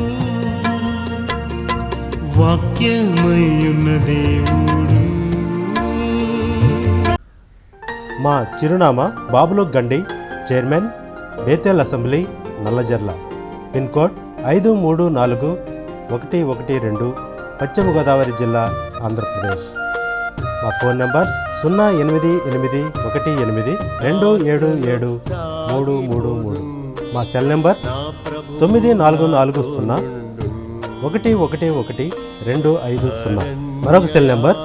వాక్యమయ్యున్న దేవుడు. మా చిరునామా బాబులో గండి, chairman, Bethel assembly, Nallajerla. Pin code 534112, పశ్చిమ గోదావరి జిల్లా, ఆంధ్రప్రదేశ్. మా ఫోన్ నంబర్స్ 08818277333. మా సెల్ నెంబర్ 9440111250. మరొక సెల్ నెంబర్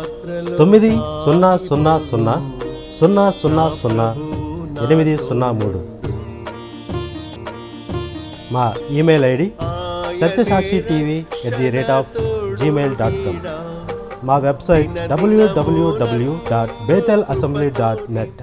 9000000803. మా ఈమెయిల్ ఐడి satyasakshi.tv@gmail.com. మా వెబ్సైట్ www.bethelassembly.net.